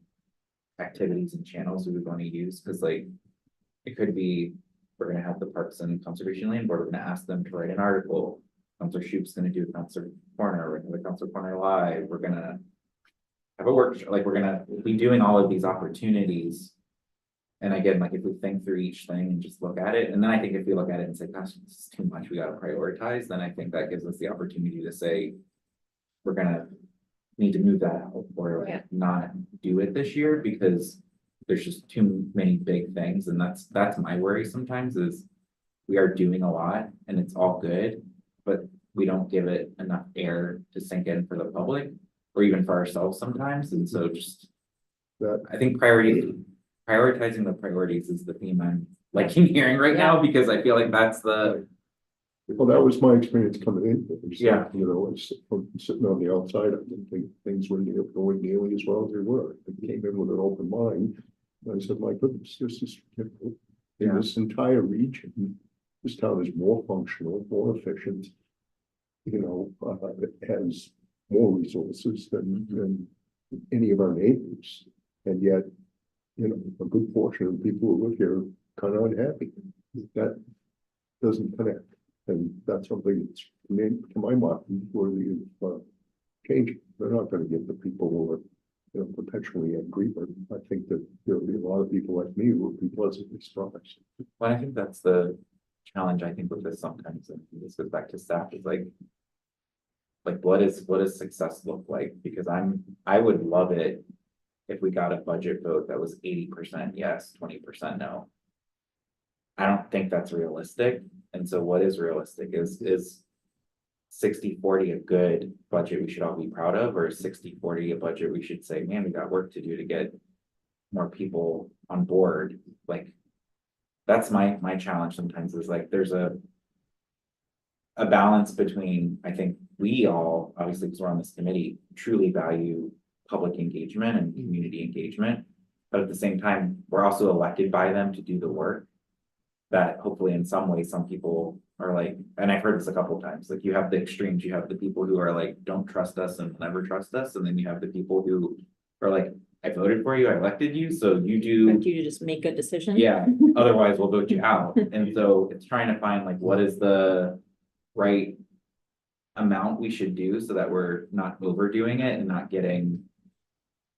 activities and channels we would want to use? Cause like. It could be, we're gonna have the Parks and Conservation Land Board, we're gonna ask them to write an article. Counselor Shoup's gonna do Counselor Corner, we're gonna do Counselor Corner Live, we're gonna. Have a workshop, like we're gonna be doing all of these opportunities. And again, like if we think through each thing and just look at it, and then I think if we look at it and say, gosh, this is too much, we gotta prioritize, then I think that gives us the opportunity to say. We're gonna need to move that out or Yeah. like not do it this year because. There's just too many big things and that's my worry sometimes is. We are doing a lot and it's all good, but we don't give it enough air to sink in for the public. Or even for ourselves sometimes, and so just. That- I think prioritizing the priorities is the theme I'm liking hearing right now, because I feel like that's the. Well, that was my experience coming in. It was, Yeah. It's from sitting on the outside, I didn't think things were going nearly as well as they were. I came in with an open mind. And I said, my goodness, this is, in Yeah. this entire region, this town is more functional, more efficient. It has more resources than any of our neighbors. And yet, a good portion of the people who live here are kind of unhappy. That doesn't connect. And that's something that's, to my mind, worthy of changing. They're not gonna get the people who are, perpetually angry, but I think that there'll be a lot of people like me who will be pleasantly surprised. Well, I think that's the challenge, I think with this sometimes, and this goes back to staff, is like. Like, what does success look like? Because I would love it. If we got a budget vote that was 80% yes, 20% no. I don't think that's realistic, and so what is realistic is. 60-40 a good budget we should all be proud of, or 60-40 a budget we should say, man, we got work to do to get more people on board, like. That's my challenge sometimes is like, there's a balance between, I think we all, obviously, because we're on this committee, truly value public engagement and community engagement. But at the same time, we're also elected by them to do the work. That hopefully in some way, some people are like, and I've heard this a couple of times, like you have the extremes, you have the people who are like, don't trust us and will never trust us. And then you have the people who are like, I voted for you, I elected you, so you do. Want you to just make a decision? Yeah, otherwise we'll vote you out. And so it's trying to find like, what is the right amount we should do so that we're not overdoing it and not getting.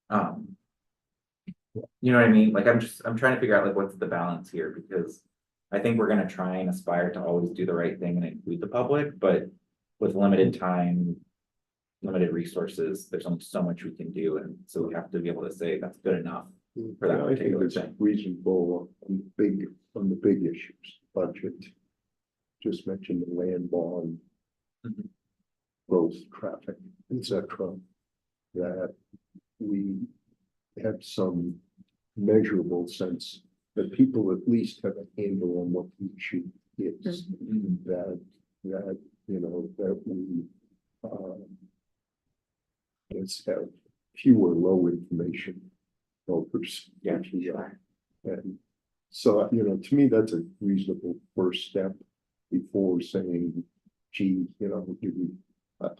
You know what I mean? Like, I'm trying to figure out like, what's the balance here, because I think we're gonna try and aspire to always do the right thing and include the public, but with limited time, limited resources, there's only so much we can do, and so we have to be able to say that's good enough for that Yeah, I think particular it's thing. reasonable on the big issues, budget. Just mentioned the land bond. Mhm. Growth, traffic, etc. That we have some measurable sense that people at least have a handle on what the issue is. Mhm. That, you know, that we, let's have fewer low information voters. Yeah, if you will. sure. And so, you know, to me, that's a reasonable first step before saying, gee, you know,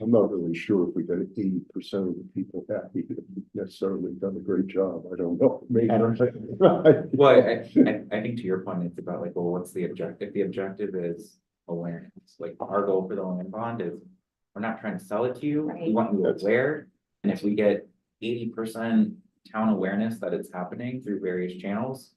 I'm not really sure if we got 80% of the people happy, we've necessarily done a great job. I don't know. Maybe. I don't Well, I think to your point, it's about like, well, what's the objective? The objective is awareness. Like our goal for the land bond is, we're not trying to sell it to you. We Right. want you That's- aware. And if we get 80% town awareness that it's happening through various channels,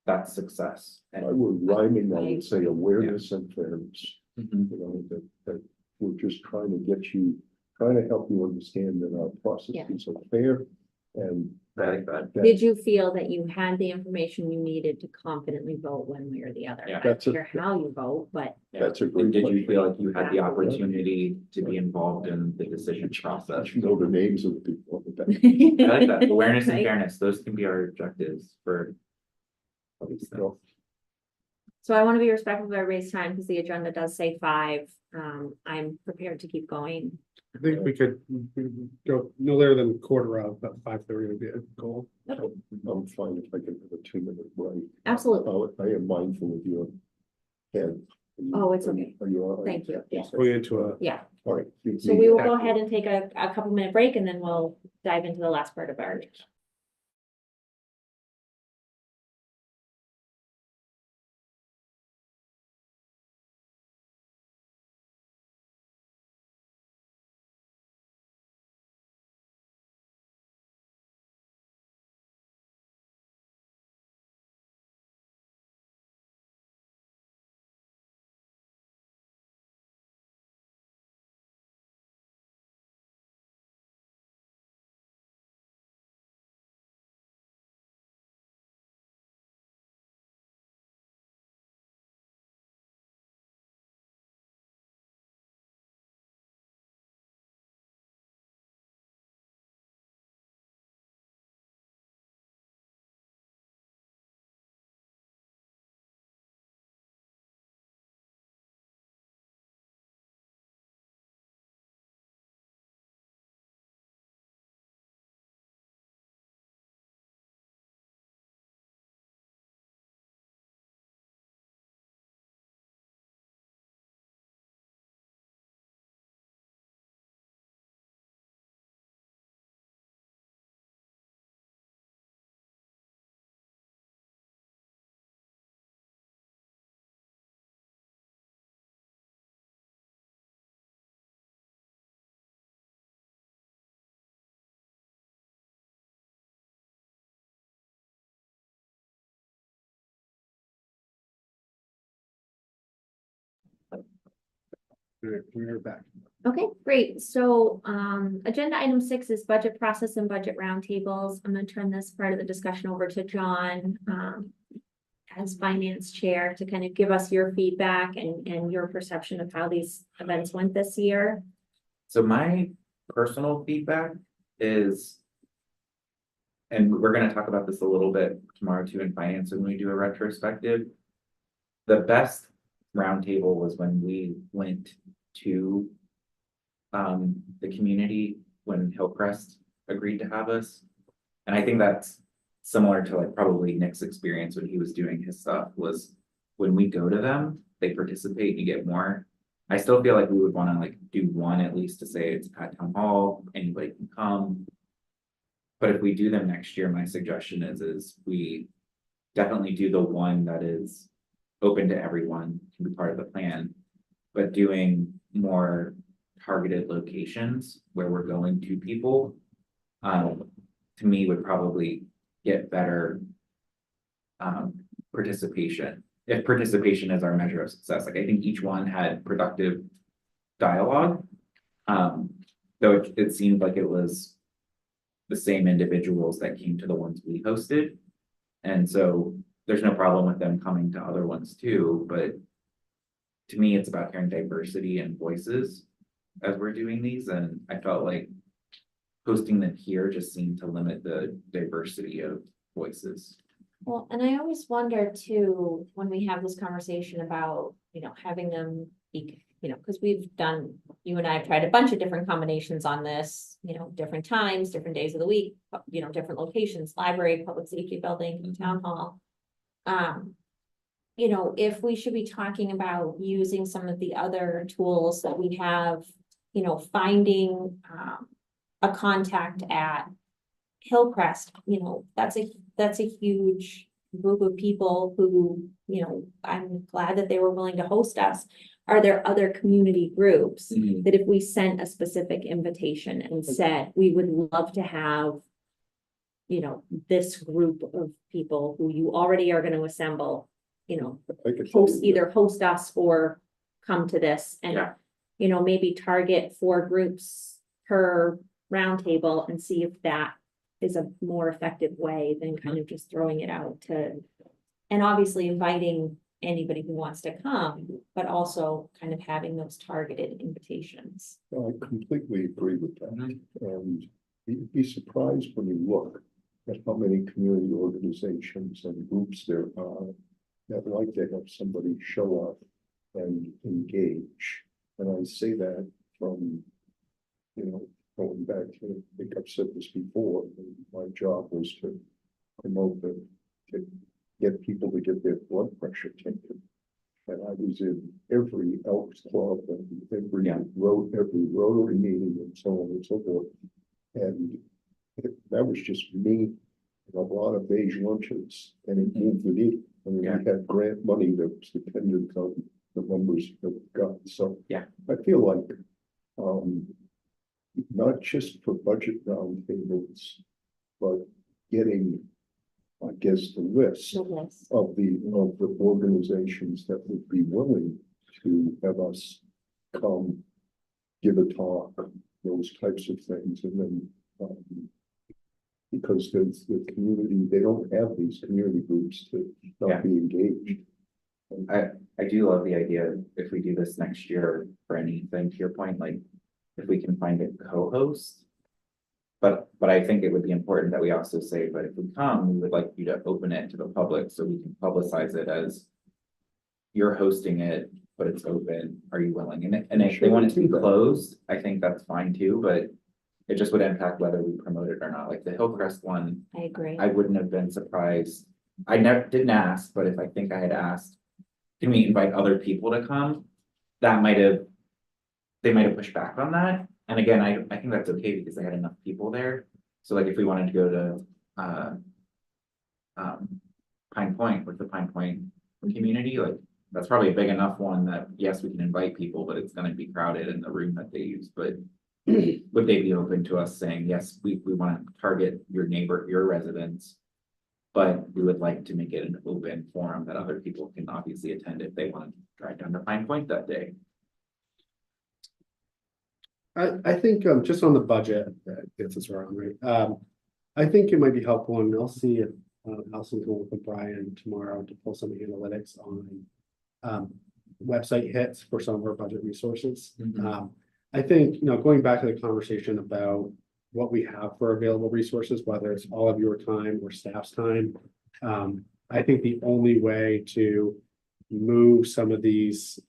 that's success. I And would rhyming, I Right. would say awareness and fairness, Mhm. you know, that we're just trying to get you, trying to help you understand that our processes are fair and. I like that. Did you feel that you had the information you needed to confidently vote one way or the other? Yeah. I don't That's a- care how you vote, but That's a And great did you question. feel like you had the Exactly. opportunity to be involved in the decision process? You know the names of the people. I like that. Awareness and Right. fairness, those can be our objectives for all these things. So I want to be respectful of everybody's time because the agenda does say 5. I'm prepared to keep going. I think we could go no later than quarter of, but 5:30 would be a goal. I'm fine if I can have a 2-minute break. Absolutely. I am mindful of your head. Oh, it's okay. Are you all right? Thank you. Yeah. Going into a, Yeah. All right. So we will go ahead and take a couple minute break and then we'll dive into the last part of our. we're back. Okay, great. So agenda item 6 is budget process and budget roundtables. I'm gonna turn this part of the discussion over to John. as finance chair to kind of give us your feedback and your perception of how these events went this year. So my personal feedback is. And we're gonna talk about this a little bit tomorrow too in finance when we do a retrospective. The best roundtable was when we went to. The community when Hillcrest agreed to have us. And I think that's similar to like probably Nick's experience when he was doing his stuff was. When we go to them, they participate, you get more. I still feel like we would wanna like do one at least to say it's at town hall, anybody can come. But if we do them next year, my suggestion is we definitely do the one that is open to everyone, can be part of the plan. But doing more targeted locations where we're going to people. To me would probably get better. Participation, if participation is our measure of success, like I think each one had productive dialogue. Though it seemed like it was. The same individuals that came to the ones we hosted. And so there's no problem with them coming to other ones too, but. To me, it's about hearing diversity and voices as we're doing these, and I felt like. Hosting them here just seemed to limit the diversity of voices. Well, and I always wonder too, when we have this conversation about, having them be, because we've done, you and I have tried a bunch of different combinations on this, different times, different days of the week, different locations, library, public safety building, town hall. If we should be talking about using some of the other tools that we have, finding a contact at Hillcrest, that's a huge group of people who, I'm glad that they were willing to host us. Are there other community groups that if we sent a specific invitation and said, we would love to have, this group of people who you already are gonna assemble, I could tell you either host us or come to this and, Yeah. Maybe target 4 groups per roundtable and see if that is a more effective way than kind of just throwing it out to, and obviously inviting anybody who wants to come, but also kind of having those targeted invitations. I completely agree with that, and you'd be surprised when you look at how many community organizations and groups there are that like to have somebody show up and engage. And I say that from, going back to, I think I've said this before, my job was to promote to get people to get their blood pressure taken. And I was in every Elks Club and every Rotary meeting and so on and so forth. And that was just me and a lot of beige lunches, and it moved the needle. I mean, we had grant money that was dependent on the numbers that we got. So I feel like not just for budget roundtables, but getting, I guess, the list of the organizations that would be willing to have us come give a talk, those types of things, and then because there's the community, they don't have these community groups to not be engaged. I do love the idea, if we do this next year for anything, to your point, like, if we can find a co-host. But I think it would be important that we also say, but if we come, we would like you to open it to the public so we can publicize it as. You're hosting it, but it's open, are you willing? And if they want it to be closed, I think that's fine too, but. It just would impact whether we promote it or not, like the Hillcrest one. I agree. I wouldn't have been surprised. I didn't ask, but if I think I had asked, can we invite other people to come? That they might have pushed back on that. And again, I think that's okay because they had enough people there. So like if we wanted to go to Pine Point with the Pine Point community, like that's probably a big enough one that yes, we can invite people, but it's gonna be crowded in the room that they use, but. Would they be open to us saying, yes, we want to target your neighbor, your residents? But we would like to make it an open forum that other people can obviously attend if they want to drive down to Pine Point that day. I think just on the budget, that gets us around, right? I think it might be helpful, and I'll see if Allison's going with Brian tomorrow to pull some analytics on website hits for some of our budget resources. Mhm. I think, you know, going back to the conversation about what we have for available resources, whether it's all of your time or staff's time. I think the only way to move some of these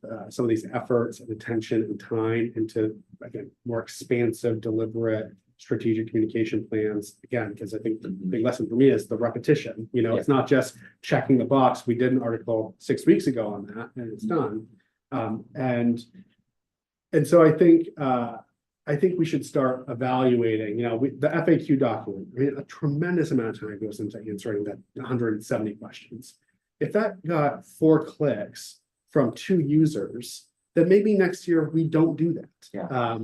efforts and attention and time into, again, more expansive, deliberate, strategic communication plans, again, because I think the big lesson for me is the repetition. You know, it's not just checking the box. We did an article 6 weeks ago on that and it's done. And so I think we should start evaluating, you know, the FAQ document, I mean, a tremendous amount of time goes into answering that 170 questions. If that got 4 clicks from 2 users, then maybe next year we don't do that. Yeah.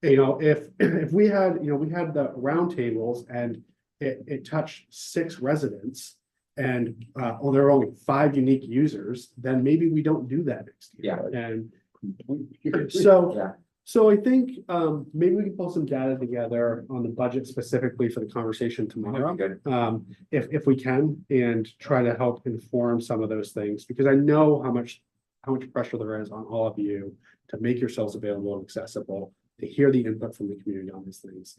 You know, if we had, you know, we had the roundtables and it touched 6 residents and there are only 5 unique users, then maybe we don't do that next year. Yeah. And Completely. so Yeah. so I think maybe we can pull some data together on the budget specifically for the conversation tomorrow. Good. If we can, and try to help inform some of those things, because I know how much pressure there is on all of you to make yourselves available and accessible, to hear the input from the community on these things.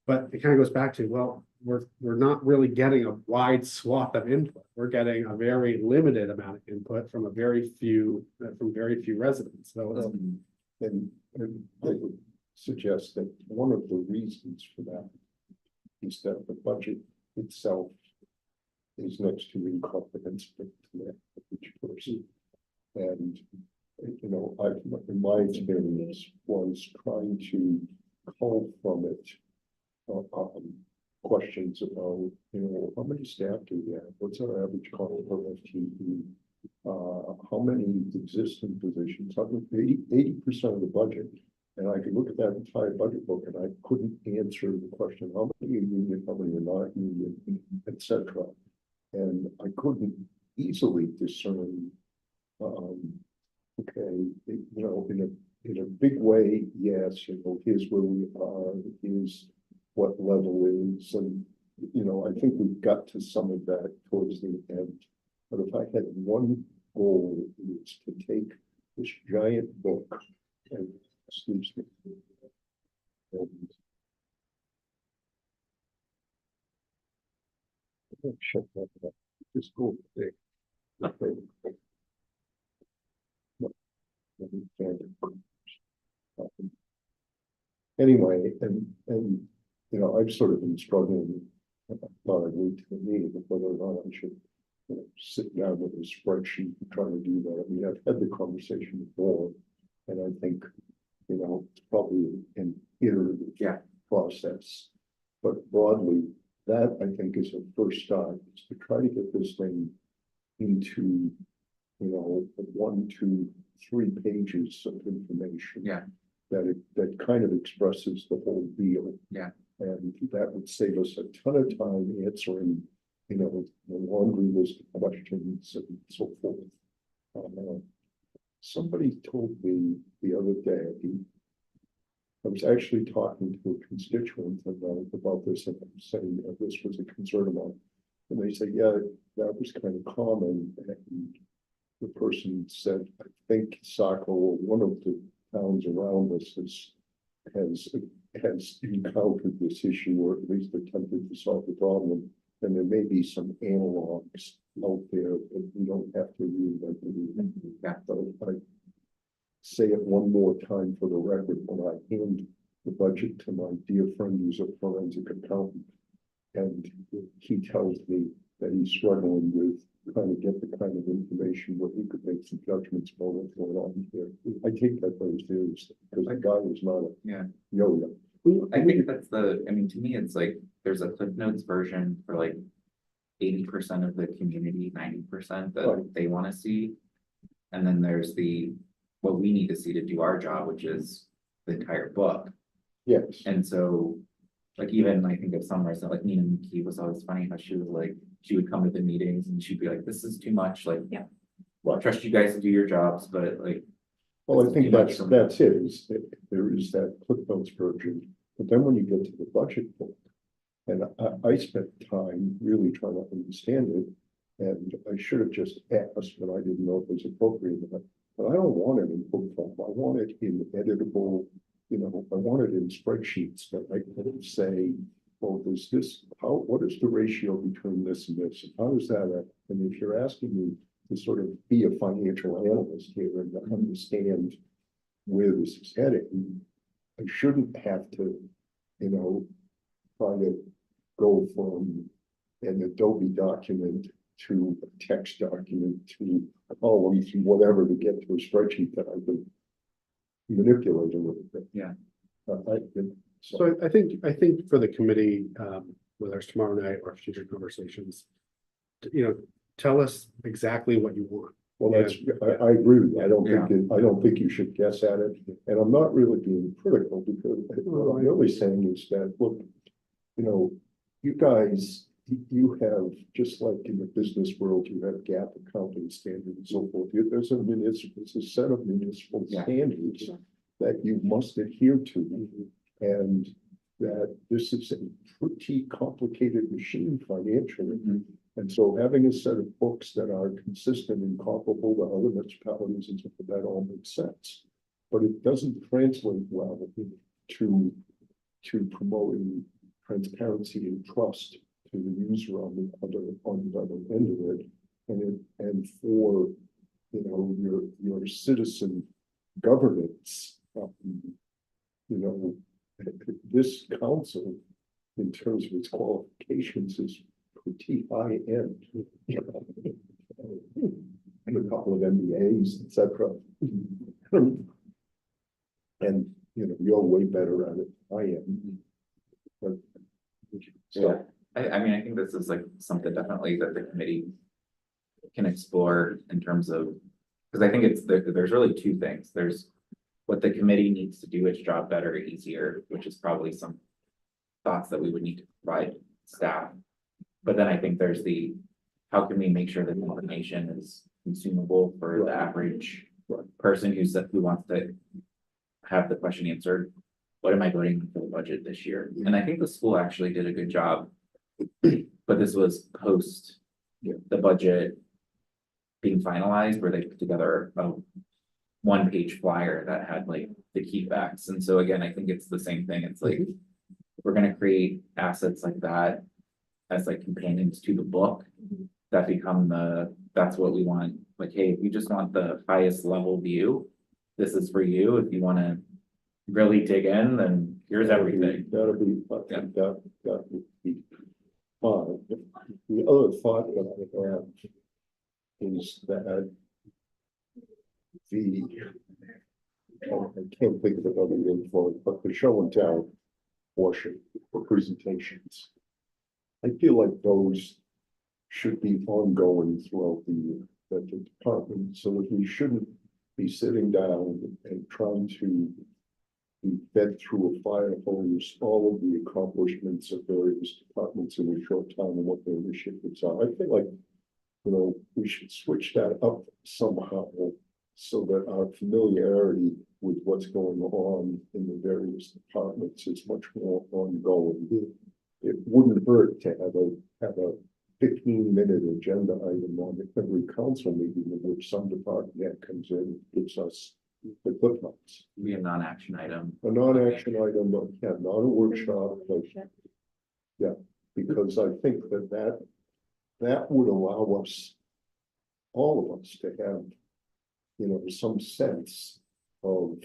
But it kind of goes back to, well, we're not really getting a wide swath of input. We're getting a very limited amount of input from very few residents. So it's Mhm. And I would suggest that one of the reasons for that is that the budget itself is next to incomprehensible to that of each person. And, you know, in my experience was trying to cull from it questions about, you know, how many staff do we have? What's our average cost per FTE? How many existing positions? 80% of the budget. And I could look at that entire budget book and I couldn't answer the question, how many are union, how many are not union, etc. And I couldn't easily discern, okay, you know, in a big way, yes, you know, here's where we are, here's what level is, and, you know, I think we've got to some of that towards the end. But if I had one goal, it's to take this giant book and, excuse me, and shut that up. Just go big. Anyway, and you know, I've sort of been struggling, not a week to the meeting, but whether or not I should, you know, sit down with a spreadsheet and try to do that. I mean, I've had the conversation before, and I think, you know, it's probably an iterative process. But broadly, that I think is a first start, is to try to get this thing into, you know, 1, 2, 3 pages of information. Yeah. That kind of expresses the whole deal. Yeah. And that would save us a ton of time answering, you know, the laundry list of questions and so forth. Somebody told me the other day, I was actually talking to a constituent about this, and I'm saying that this was a concern of mine. And they said, yeah, that was kind of common. And the person said, I think Saco, or one of the towns around us, has encountered this issue, or at least attempted to solve the problem. And there may be some analogs out there that we don't have to reinvent the wheel. Yeah. So I say it one more time for the record, when I hand the budget to my dear friend who's a forensic accountant, and he tells me that he's struggling with trying to get the kind of information where he could make some judgments about what's going on here. I take that very seriously, because the guy is not a yo-yo. I think that's I mean, to me, it's like, there's a Cliff Notes version for like 80% of the community, 90% that Right. they want to see. And then there's what we need to see to do our job, which is the entire book. Yes. And so, like, even I think of some resident, like Nina McKee was always funny how she was like, she would come to the meetings and she'd be like, this is too much, like, well, I trust you guys to do your jobs, but like. Well, this I is think too much for me. that's it, is that there is that Cliff Notes version, but then when you get to the budget book, And I spent time really trying to understand it. And I should have just asked, but I didn't know it was appropriate. But I don't want it in book form. I want it in editable, I want it in spreadsheets that I can say, well, does this, what is the ratio between this and this? And how does that, and if you're asking me to sort of be a financial analyst here and to understand where this is heading, I shouldn't have to, try to go from an Adobe document to a text document to columns, whatever, to get to a spreadsheet that I can manipulate a little bit. Yeah. So I think for the committee, whether it's tomorrow night or future conversations, tell us exactly what you want. Well, I agree with you. I don't think you should guess at it. And I'm not really being critical because what I'm really saying is that, look, you guys, you have, just like in the business world, you have GAAP accounting standards and so forth. There's a set of municipal standards that you must adhere to. And that this is a pretty complicated machine financially. And so having a set of books that are consistent and comparable to other municipalities and stuff, that all makes sense. But it doesn't translate well to promoting transparency and trust to the user on the other end of it. And for, your citizen governance, this council, in terms of its qualifications, is pretty high end. And a couple of MBAs, etc. And you're way better at it than I am. But, so I mean, I think this is like something definitely that the committee can explore in terms of, because I think there's really two things. There's what the committee needs to do its job better, easier, which is probably some thoughts that we would need to provide staff. But then I think there's how can we make sure that the information is consumable for the average person who wants to have the question answered. What am I voting for the budget this year? And I think the school actually did a good job. But this was post the budget being finalized, where they put together a one-page flyer that had like the key facts. And so again, I think it's the same thing. It's like, we're gonna create assets like that as like companions to the book that become that's what we want. Like, hey, if you just want the highest level view, this is for you. If you wanna really dig in, then here's everything. That'll be, I think that would be fine. The other thought that I have is that I can't think of another name for it, but the show and tell portion for presentations. I feel like those should be ongoing throughout the department, so that we shouldn't be sitting down and trying to be fed through a fire hose all of the accomplishments of various departments in a short time and what their initiatives are. I feel like, we should switch that up somehow so that our familiarity with what's going on in the various departments is much more ongoing. It wouldn't hurt to have a 15-minute agenda item on every council meeting in which some department head comes in and gives us the clip notes. We have non-action item. A non-action item, but not a workshop, but because I think that would allow us, all of us, to have, some sense of,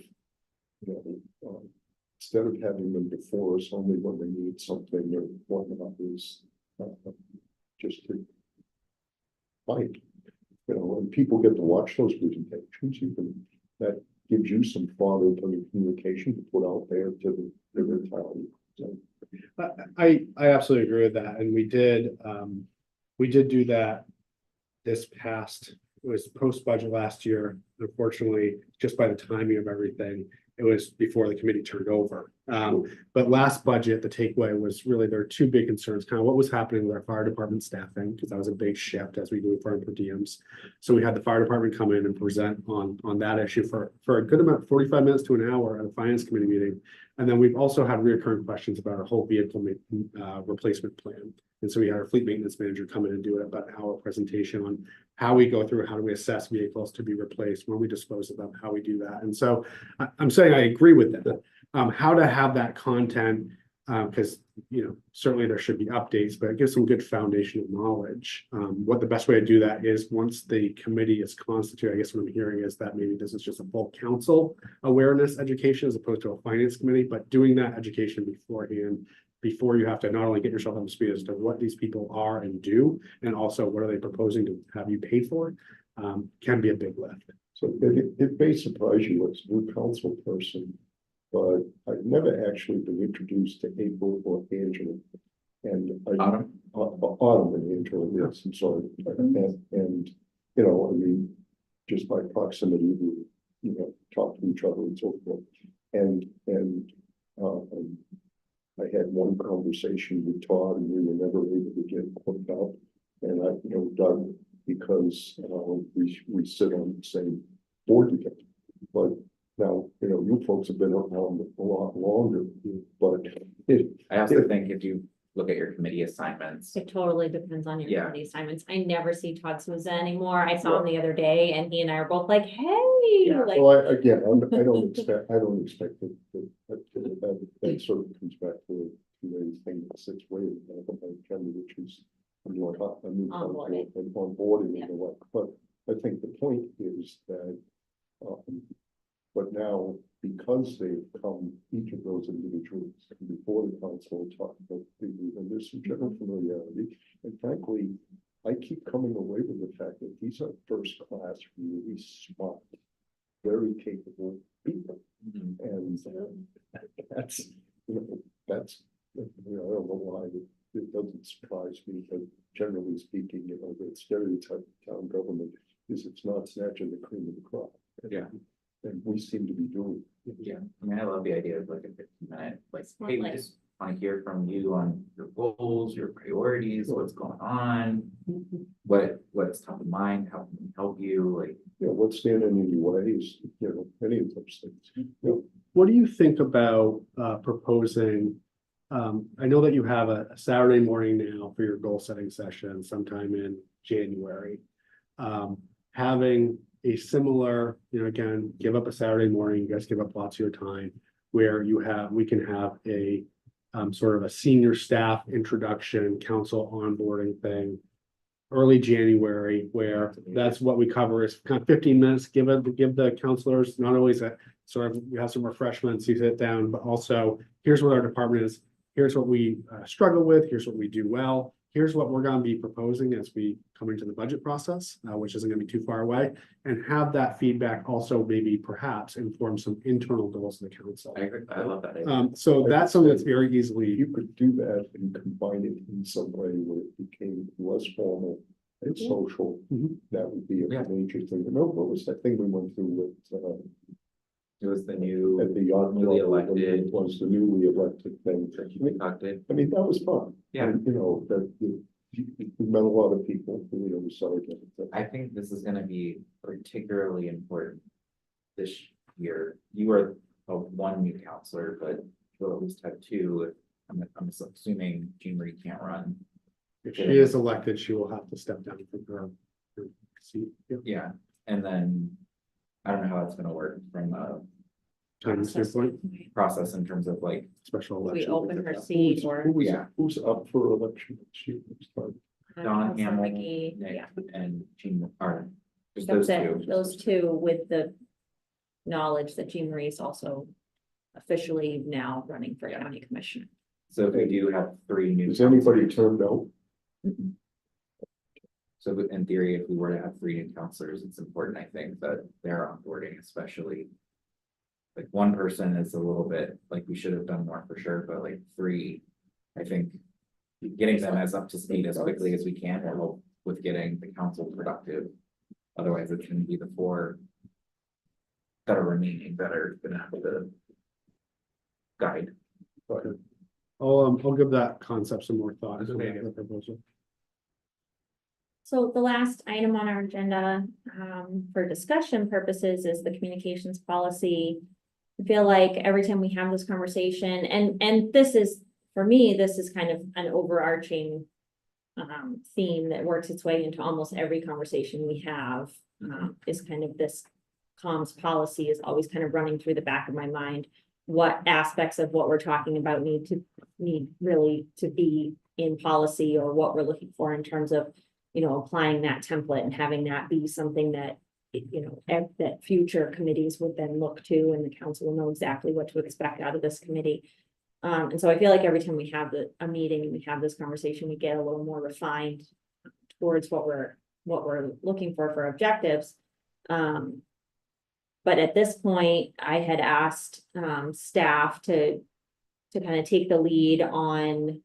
instead of having them before us only when they need something or whatnot, is just to find, when people get to watch those presentations, that gives you some fodder for the communication to put out there to the town. So, I absolutely agree with that, and we did do that this past, it was post-budget last year. Unfortunately, just by the timing of everything, it was before the committee turned over. But last budget, the takeaway was really there are two big concerns, kind of what was happening with our fire department staffing, because that was a big shift as we move forward per diems. So we had the fire department come in and present on that issue for a good amount, 45 minutes to an hour at a finance committee meeting. And then we've also had recurring questions about our whole vehicle replacement plan. And so we had our fleet maintenance manager come in and do about an hour presentation on how we go through, how do we assess vehicles to be replaced, when we dispose of them, how we do that. And so I'm saying I agree with that. How to have that content, because, certainly there should be updates, but it gives some good foundational knowledge. What the best way to do that is once the committee is constituted, I guess what I'm hearing is that maybe this is just a full council awareness education as opposed to a finance committee, but doing that education beforehand, before you have to not only get yourself up to speed as to what these people are and do, and also what are they proposing to have you pay for, can be a big lift. So it may surprise you as a new council person, but I've never actually been introduced to April or Angela. And Autumn? Autumn and Angela, yes, I'm sorry. And, I mean, just by proximity, we, talk to each other and so forth. And I had one conversation with Todd and we were never able to get hooked up. And Doug, because we sit on the same board together. But now, you folks have been around a lot longer, but I also think if you look at your committee assignments, It totally depends on your Yeah. committee assignments. I never see Todd Souza anymore. I saw him the other day and he and I are both like, hey, like. well, I don't expect that sort of comes back to a thing that sits way which is a new Onboarding. and onboarding Yeah. and the like. But I think the point is that, but now because they've come, each of those individuals before the council talk about people, and there's some general familiarity. And frankly, I keep coming away with the fact that these are first class, really smart, very capable people. And that's, I don't know why it doesn't surprise me, but generally speaking, the stereotype of town government is it's not snatching the cream of the crop. Yeah. And we seem to be doing. yeah, I mean, I love the idea of like a 15-minute, like, Well, hey, we like- just want to hear from you on your goals, your priorities, what's going on. What's top of mind, how can we help you, like, What's standing in your way is, any of those things. What do you think about proposing? I know that you have a Saturday morning now for your goal setting session sometime in January. Having a similar, again, give up a Saturday morning, you guys give up lots of your time, where we can have a sort of a senior staff introduction, council onboarding thing. Early January, where that's what we cover is kind of 15 minutes, give the counselors, not always a sort of, you have some refreshments, you sit down, but also here's what our department is. Here's what we struggle with, here's what we do well, here's what we're gonna be proposing as we come into the budget process, which isn't gonna be too far away. And have that feedback also maybe perhaps inform some internal goals of the council. I agree, I love that idea. So that's something that's very easily, You could do that and combine it in some way where it became less formal and social. Mhm. That would be Yeah. a major thing. What was that thing we went through with, It was the new, at the yacht newly club, when elected, it was the newly elected thing. concocted. I mean, that was fun. Yeah. And, we met a lot of people, we celebrated. I think this is gonna be particularly important this year. You are one new counselor, but you'll at least have two. I'm assuming Jean Marie can't run. if she is elected, she will have to step down from her seat. Yep. Yeah, and then I don't know how it's gonna work from a Time standpoint, process in terms of like, special We election. open her seat or. Yeah. Who's up for election? Don Councilor Hamel, McGee, Nick, yeah. and Jean, or just That's those it, two. those two with the knowledge that Jean Marie is also officially now running for Yeah. county commissioner. So if we do have three new. Has anybody counselors- turned out? So in theory, if we were to have three new counselors, it's important, I think, that they're onboarding, especially. Like one person is a little bit, like we should have done more for sure, but like three, I think. Getting them as up to speed as quickly as we can will help with getting the council productive. Otherwise, it's gonna be the four. That are remaining that are gonna have to. guide. But I'll give that concept some more thought. The proposal. So the last item on our agenda, for discussion purposes is the communications policy. I feel like every time we have this conversation, and this is, for me, this is kind of an overarching theme that works its way into almost every conversation we have, is kind of this comms policy is always kind of running through the back of my mind. What aspects of what we're talking about need really to be in policy, or what we're looking for in terms of, you know, applying that template and having that be something that, you know, that future committees would then look to, and the council will know exactly what to expect out of this committee. And so I feel like every time we have a meeting and we have this conversation, we get a little more refined towards what we're looking for objectives. But at this point, I had asked staff to kind of take the lead on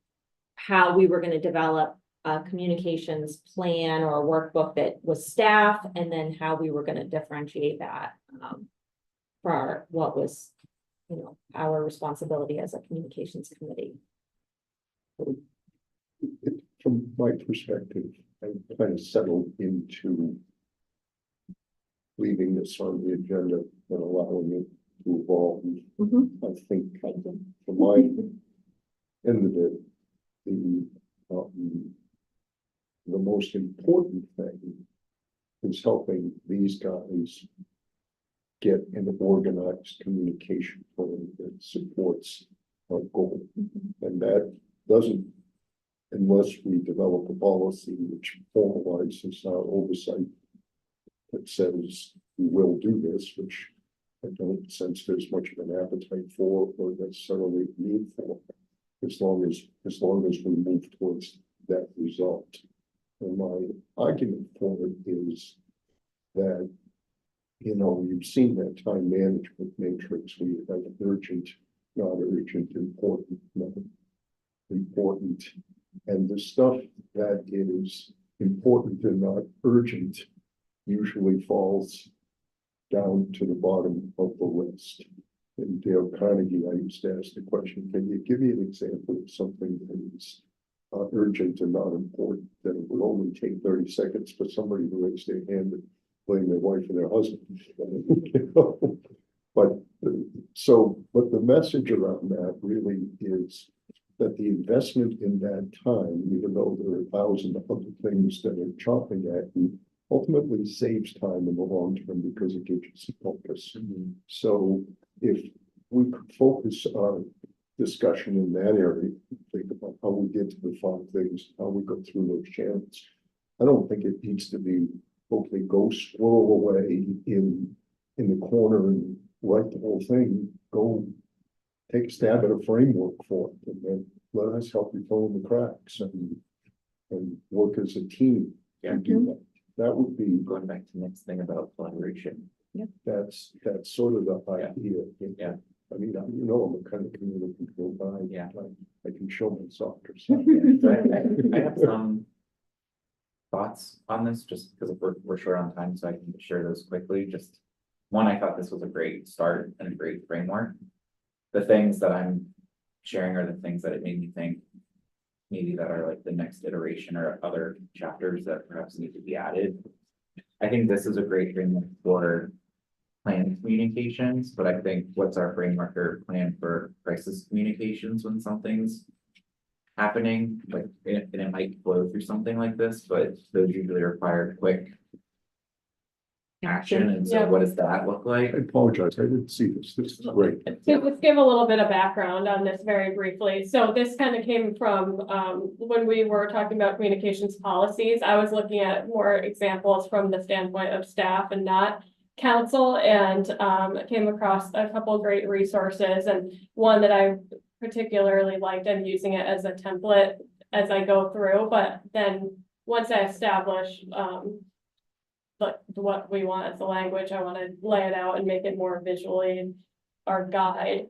how we were going to develop a communications plan or a workbook that was staff, and then how we were going to differentiate that for what was, you know, our responsibility as a communications committee. From my perspective, I kind of settled into leaving this on the agenda and allowing it to evolve. I think from my end of it, the most important thing is helping these guys get an organized communication plan that supports our goal. And that doesn't, unless we develop a policy which formalizes our oversight that says we will do this, which I don't sense there's much of an appetite for or necessarily need for, as long as we move towards that result. And my argument for it is that, you know, you've seen that time management matrix. We have urgent, not urgent, important, not important. And the stuff that is important and not urgent usually falls down to the bottom of the list. In Dale Carnegie, I used to ask the question, can you give me an example of something that is urgent and not important, that it would only take 30 seconds for somebody to raise their hand and blame their wife and their husband. You know? But the message around that really is that the investment in that time, even though there are 1,000 other things that are chopping at you, ultimately saves time in the long term because it gives you some focus. So if we could focus our discussion in that area, think about how we get to the fun things, how we go through those channels. I don't think it needs to be, okay, go squirrel away in the corner and write the whole thing. Go take a stab at a framework for it, and then let us help you fill in the cracks and work as a team to do that. That would be Going back to the next thing about collaboration. that's sort of the idea. Yeah. I mean, you know, I'm a kind of communicative guy. Yeah. I can show my softer side. So I have some thoughts on this, just because we're short on time, so I can share those quickly. Just one, I thought this was a great start and a great framework. The things that I'm sharing are the things that it made me think maybe that are like the next iteration or other chapters that perhaps need to be added. I think this is a great framework for planned communications, but I think what's our framework or plan for crisis communications when something's happening, like, and it might flow through something like this, but those usually require quick action. And so Yeah. what does that look like? I apologize, I didn't see this. This is great. So let's give a little bit of background on this very briefly. So this kind of came from, when we were talking about communications policies, I was looking at more examples from the standpoint of staff and not council, and came across a couple of great resources, and one that I particularly liked, I'm using it as a template as I go through, but then once I establish what we want as the language, I want to lay it out and make it more visually our guide.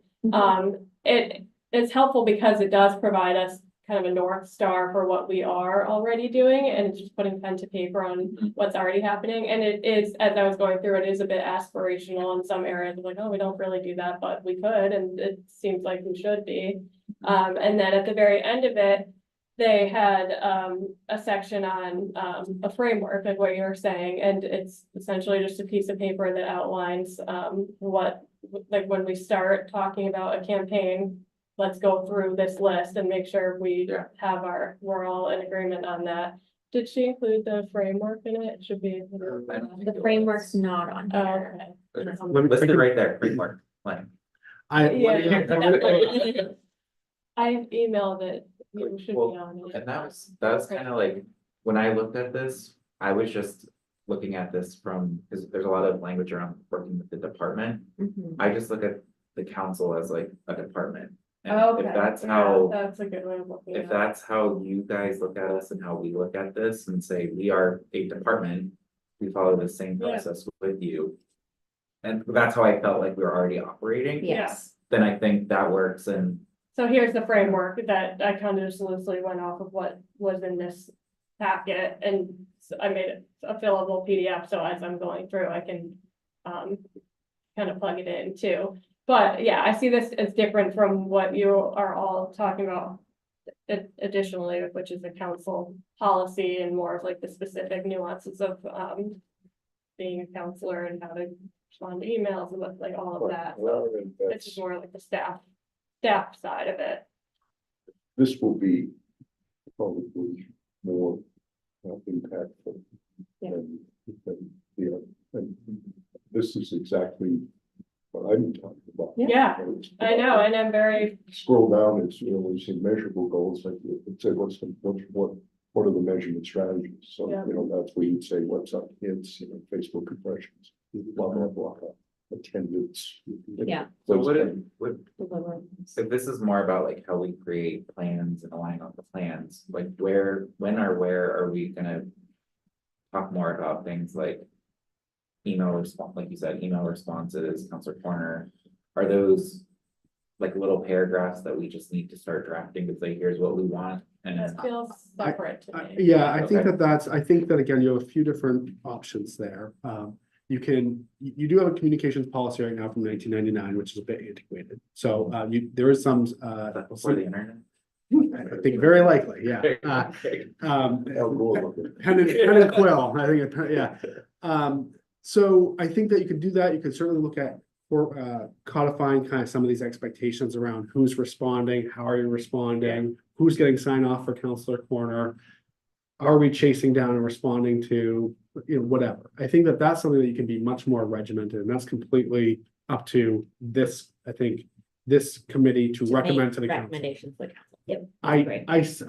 It is helpful because it does provide us kind of a North Star for what we are already doing, and it's just putting pen to paper on what's already happening, and it is, as I was going through, it is a bit aspirational in some areas, like, oh, we don't really do that, but we could, and it seems like we should be. And then at the very end of it, they had a section on a framework, like what you were saying, and it's essentially just a piece of paper that outlines what, like, when we start talking about a campaign, let's go through this list and make sure we Yeah. have we're all in agreement on that. Did she include the framework in it? It should be. I don't think The it framework's was. not on Oh, here. okay. It's Let me- listed right there, framework, plan. I emailed it. You should be Well, on it. And that was kind of like, when I looked at this, I was just looking at this from, because there's a lot of language around working with the department. Mhm. I just look at the council as like a department. And Okay, if that's yeah, how, that's a good way of looking at if it. that's how you guys look at us and how we look at this and say, we are a department, we follow the same Yeah. process with you. And that's how I felt like we were already operating. Yes. Then I think that works and So here's the framework that I kind of just loosely went off of what was in this packet, and I made it a fillable PDF, so as I'm going through, I can kind of plug it in too. But yeah, I see this as different from what you are all talking about additionally, which is a council policy and more of like the specific nuances of being a counselor and how to respond to emails and like all of that. Well, So and this is more like the staff side of it. this will be probably more impactful. Yeah. And this is exactly what I'm talking about. Yeah, I know, and I'm very, Scroll down, it's, we see measurable goals, like, it said, what are the measurement strategies? So, Yeah. that's where you'd say website hits, Facebook impressions, blah, blah, blah, attendance. Yeah. so Those what kind if this is more about like how we create plans and align on the plans, like where are we gonna talk more about things like email response, like you said, email responses, Counselor Corner, are those like little paragraphs that we just need to start drafting to say, here's what we want? And that feels separate to me. Yeah, I think Okay. I think that again, you have a few different options there. You do have a communications policy right now from 1999, which is a bit antiquated. So there is some before the internet. I think very likely, yeah. Al Gore. Pen and quill, I think, yeah. So I think that you could do that. You could certainly look at codifying kind of some of these expectations around who's responding, how are you responding, who's getting sign off for Counselor Corner. Are we chasing down and responding to, whatever? I think that that's something that you can be much more regimented, and that's completely up to this, I think, this committee to recommend to the council. Recommendations to the council. Yep.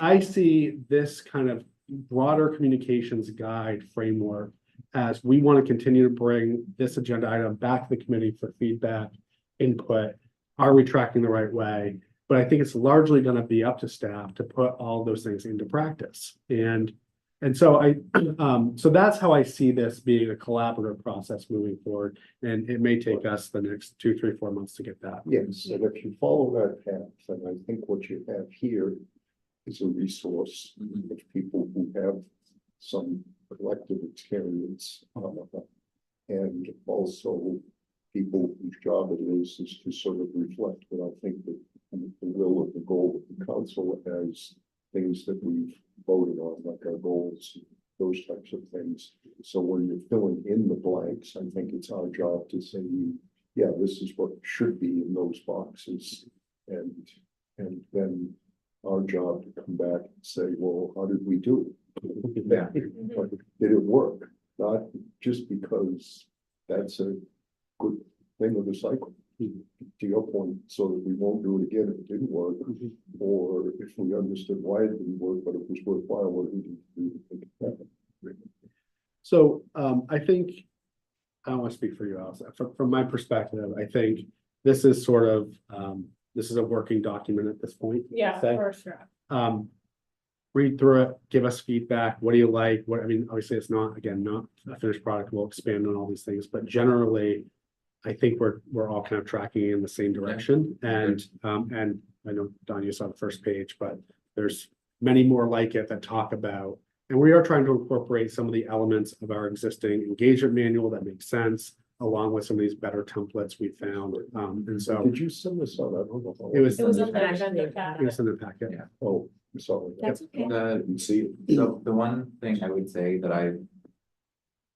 I see this kind of broader communications guide framework as we want to continue to bring this agenda item back to the committee for feedback, input. Are we tracking the right way? But I think it's largely going to be up to staff to put all those things into practice. And so so that's how I see this being a collaborative process moving forward. And it may take us the next 2, 3, 4 months to get that. Yes, and if you follow that path, and I think what you have here is a resource of people who have some collective experience. And also people whose job it is to sort of reflect what I think that the will of the goal of the council as things that we've voted on, like our goals, those types of things. So when you're filling in the blanks, I think it's our job to say, yeah, this is what should be in those boxes. And then our job to come back and say, well, how did we do it? Yeah. But did it work? Not just because that's a good thing of the cycle. To your point, so that we won't do it again if it didn't work, or if we understood why it didn't work, but it was worthwhile, what we did to make it happen. So I think, I don't want to speak for you, Alice. From my perspective, I think this is sort of, this is a working document at this point. Yeah, say. for sure. Read through it, give us feedback. What do you like? What, I mean, obviously it's not a finished product. We'll expand on all these things, but generally, I think we're all kind of tracking in the same direction. And I know Don, you saw the first page, but There's many more like it that talk about, and we are trying to incorporate some of the elements of our existing engagement manual that make sense, along with some of these better templates we found. And so Did you send this out? I don't know. how- it was, It was in it the Actually, agenda packet. was in the packet. Yeah. Oh, I'm sorry. That's okay. I didn't see it. The one thing I would say that I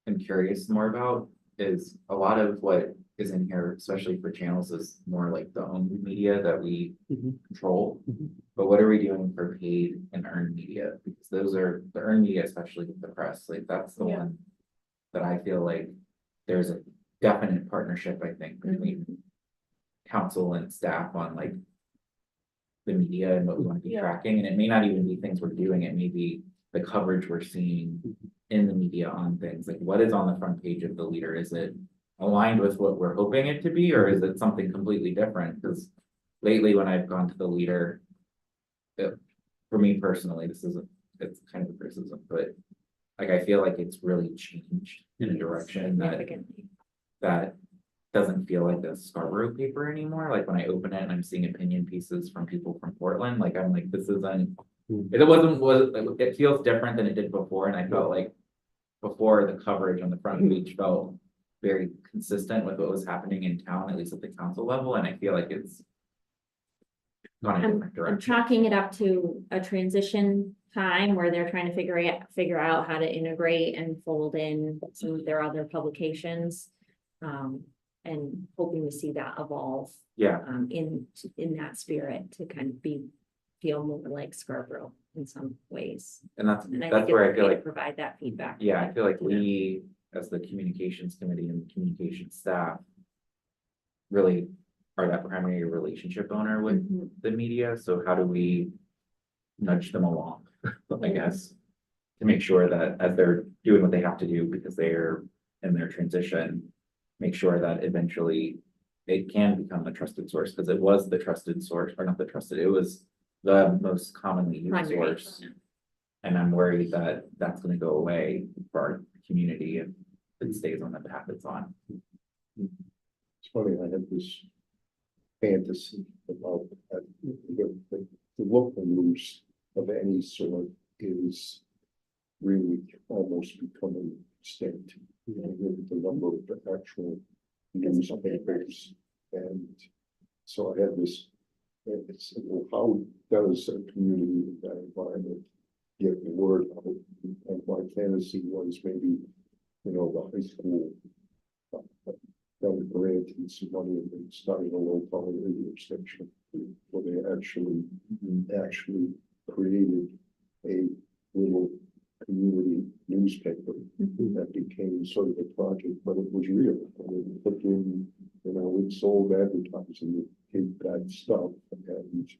am curious more about is a lot of what is in here, especially for channels, is more like the owned media that we Mhm. control. Mhm. But what are we doing for paid and earned media? Because those are, the earned media, especially with the press, like that's the Yeah. one that I feel like there's a definite partnership, I think, between council and staff on like the media and what we want to be Yeah. tracking, and it may not even be things we're doing, it may be the coverage we're seeing in the media on things, like what is on the front page of the Leader, is it aligned with what we're hoping it to be, or is it something completely different? Because lately, when I've gone to the Leader, for me personally, this isn't, it's kind of a criticism, but like, I feel like it's really changed in a direction that Significantly. that doesn't feel like the Scarborough paper anymore. Like when I open it and I'm seeing opinion pieces from people from Portland, like I'm like, this isn't. It feels different than it did before, and I felt like before the coverage on the front page felt very consistent with what was happening in town, at least at the council level, and I feel like it's gone a different I'm direction. chalking it up to a transition time where they're trying to figure out how to integrate and fold in some of their other publications. And hoping to see that evolve, Yeah, in that spirit to kind of feel more like Scarborough in some ways. and that's And I think where it's I feel okay to like, provide that feedback. yeah, I feel like Yeah. we, as the communications committee and the communications staff, really are that primary relationship owner with Mhm. the media, so how do we nudge them along, I guess, to make sure that as they're doing what they have to do because they're in their transition, make sure that eventually it can become a trusted source, because it was the trusted source, or not the trusted, it was the most commonly used Primary. source. And I'm worried that that's gonna go away for our community if it stays on the path it's on. It's funny, I had this fantasy about the local news of any sort is really almost becoming extinct. You know, the number of the actual newspapers, and so I had this, it's, well, how does a community in that environment get the word out? And my fantasy was maybe, you know, the high school got a grant and some money and started a local radio station where they actually created a little community newspaper Mhm. that became sort of a project, but it was real. And it took in, you know, it sold advertising, it did that stuff, and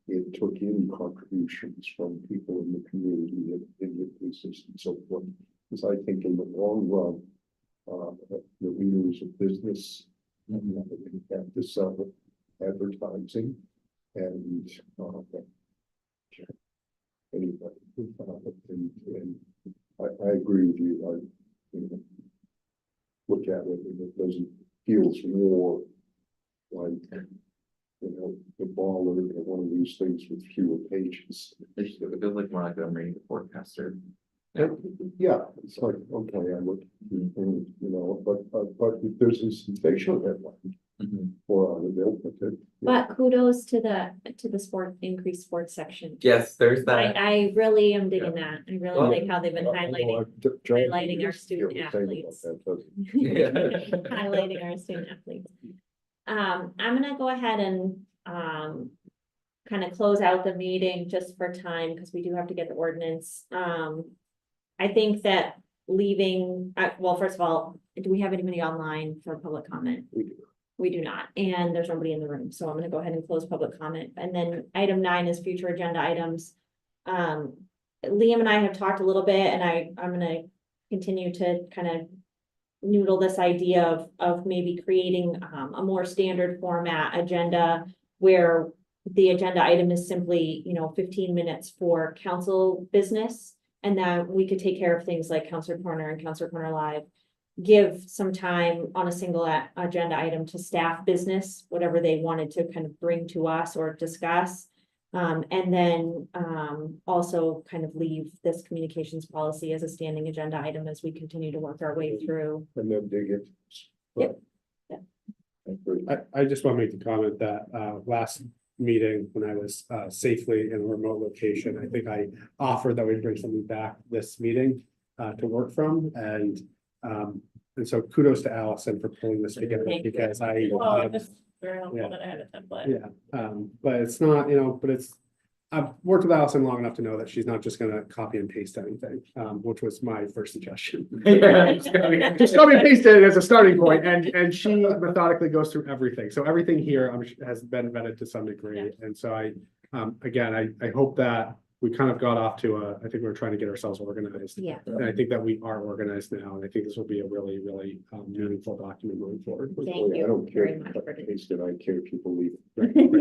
it took in contributions from people in the community and in the business and so forth. Because I think in the long run, the leaders of business have to sell advertising and anyway, and I agree with you. I look at it and it doesn't feels more like, you know, the baller or one of these things with fewer pages. It feels like more like I'm reading the forecaster. Yeah, it's like, okay, I look, you know, but if there's a sensational headline Mhm. or they'll put it. But kudos to the increased sports section. Yes, there's that. I really am digging that. I really Well, like how they've been highlighting our student athletes. Yeah. Highlighting our student athletes. I'm gonna go ahead and, kind of close out the meeting just for time, because we do have to get the ordinance. I think that leaving, well, first of all, do we have anybody online for public comment? We do not, and there's nobody in the room, so I'm gonna go ahead and close public comment, and then item 9 is future agenda items. Liam and I have talked a little bit, and I'm gonna continue to kind of noodle this idea of maybe creating a more standard format agenda where the agenda item is simply, 15 minutes for council business, and that we could take care of things like Counselor Corner and Counselor Corner Live. Give some time on a single agenda item to staff business, whatever they wanted to kind of bring to us or discuss. And then, also kind of leave this communications policy as a standing agenda item as we continue to work our way through. And then dig it. Yep. Yep. I just want to make the comment that, last meeting, when I was, safely in a remote location, I think I offered that we bring something back this meeting, to work from, and so kudos to Allison for pulling this together, Thank you. because Well, it's very helpful Yeah. that I had a template. yeah, but it's not, but it's, I've worked with Allison long enough to know that she's not just gonna copy and paste anything, which was my first suggestion. Just copy and paste it as a starting point, and she methodically goes through everything, so everything here has been vetted to some degree, and so again, I hope that we kind of got off to I think we were trying to get ourselves organized. Yeah. And I think that we are organized now, and I think this will be a really, really meaningful document moving forward. Thank I you don't care very much if for I doing paste it, I care people leave.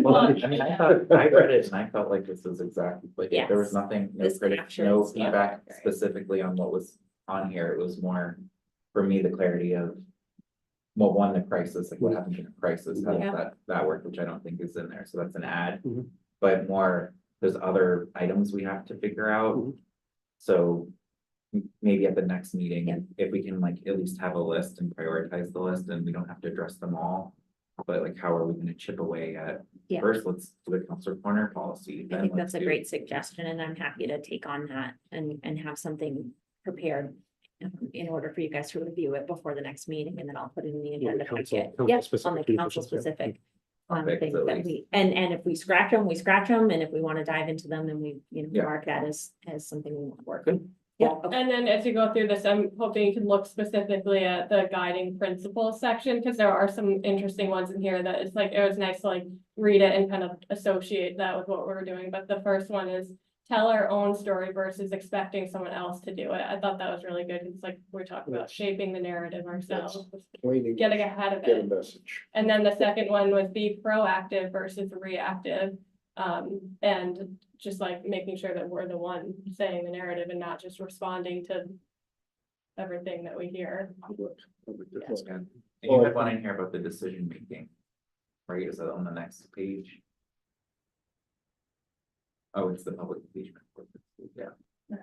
Well, I mean, I thought, I read it and I felt like this was exactly, like, there was Yes. nothing, no This critic, captures no what- feedback right. specifically on what was on here. It was more, for me, the clarity of. Well, one, the crisis, like what happened in a crisis, how Yeah. does that work, which I don't think is in there, so that's an add. Mhm. But more, there's other items we have to figure out. Mhm. So. Maybe at the next meeting, Yeah. if we can like at least have a list and prioritize the list, and we don't have to address them all. But like, how are we gonna chip away at, Yeah. first, let's do the counselor corner policy. I then think let's that's a do- great suggestion, and I'm happy to take on that and have something prepared. In order for you guys to review it before the next meeting, and then I'll put it in the agenda council- packet. council Yep, on specific the council communications, yeah. specific. Topics Things at that least. we, and if we scratch them, we scratch them, and if we want to dive into them, then we, Yeah. mark that as something we want to work. Good. Yeah, okay. And then as you go through this, I'm hoping you can look specifically at the guiding principles section, because there are some interesting ones in here that it's like, it was nice to like read it and kind of associate that with what we're doing, but the first one is tell our own story versus expecting someone else to do it. I thought that was really good, because like, we're talking about shaping the narrative ourselves, getting ahead of Get a it. message. And then the second one was be proactive versus reactive. And just like making sure that we're the one saying the narrative and not just responding to everything that we hear. That's good. And you had one in here about the decision making. Right, is that on the next page? Oh, it's the public engagement. Yeah.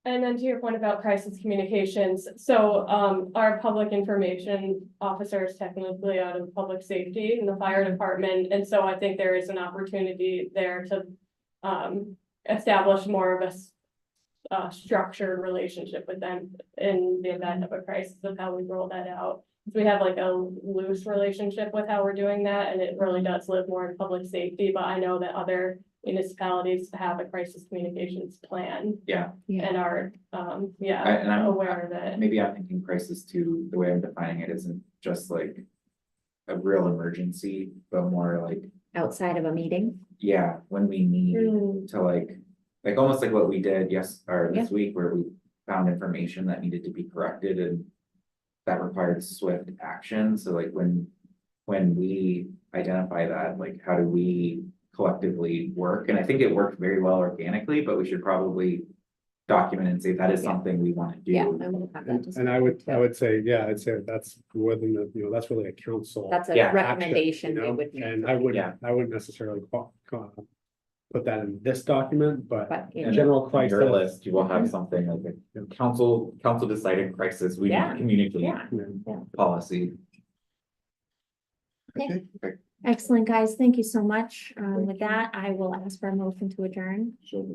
And then to your point about crisis communications, so our public information officer is technically out of public safety in the fire department, and so I think there is an opportunity there to establish more of a structured relationship with them in the event of a crisis of how we roll that out. We have like a loose relationship with how we're doing that, and it really does live more in public safety, but I know that other municipalities have a crisis communications plan Yeah, and are, and yeah, aware of it. maybe I'm thinking crisis too, the way I'm defining it isn't just like. A real emergency, but more like, Outside of a meeting. yeah, when we need Mm, to like almost like what we did this week, where we found information that needed to be corrected and. That required swift action, so like when we identify that, like, how do we collectively work? And I think it worked very well organically, but we should probably. Document and say that is Yeah. something we wanna do. Yeah, I will have that. And I would say, yeah, I'd say that's within the, that's really a council. That's a Yeah. action, recommendation we would make. And I wouldn't, Yeah. I wouldn't necessarily put that in this document, but But, you And know, general on your crisis. list, you will have something like a council decided crisis, we need Yeah. to communicate yeah. policy. Okay. Excellent, guys. Thank you so much. With that, I will ask for a motion to adjourn. So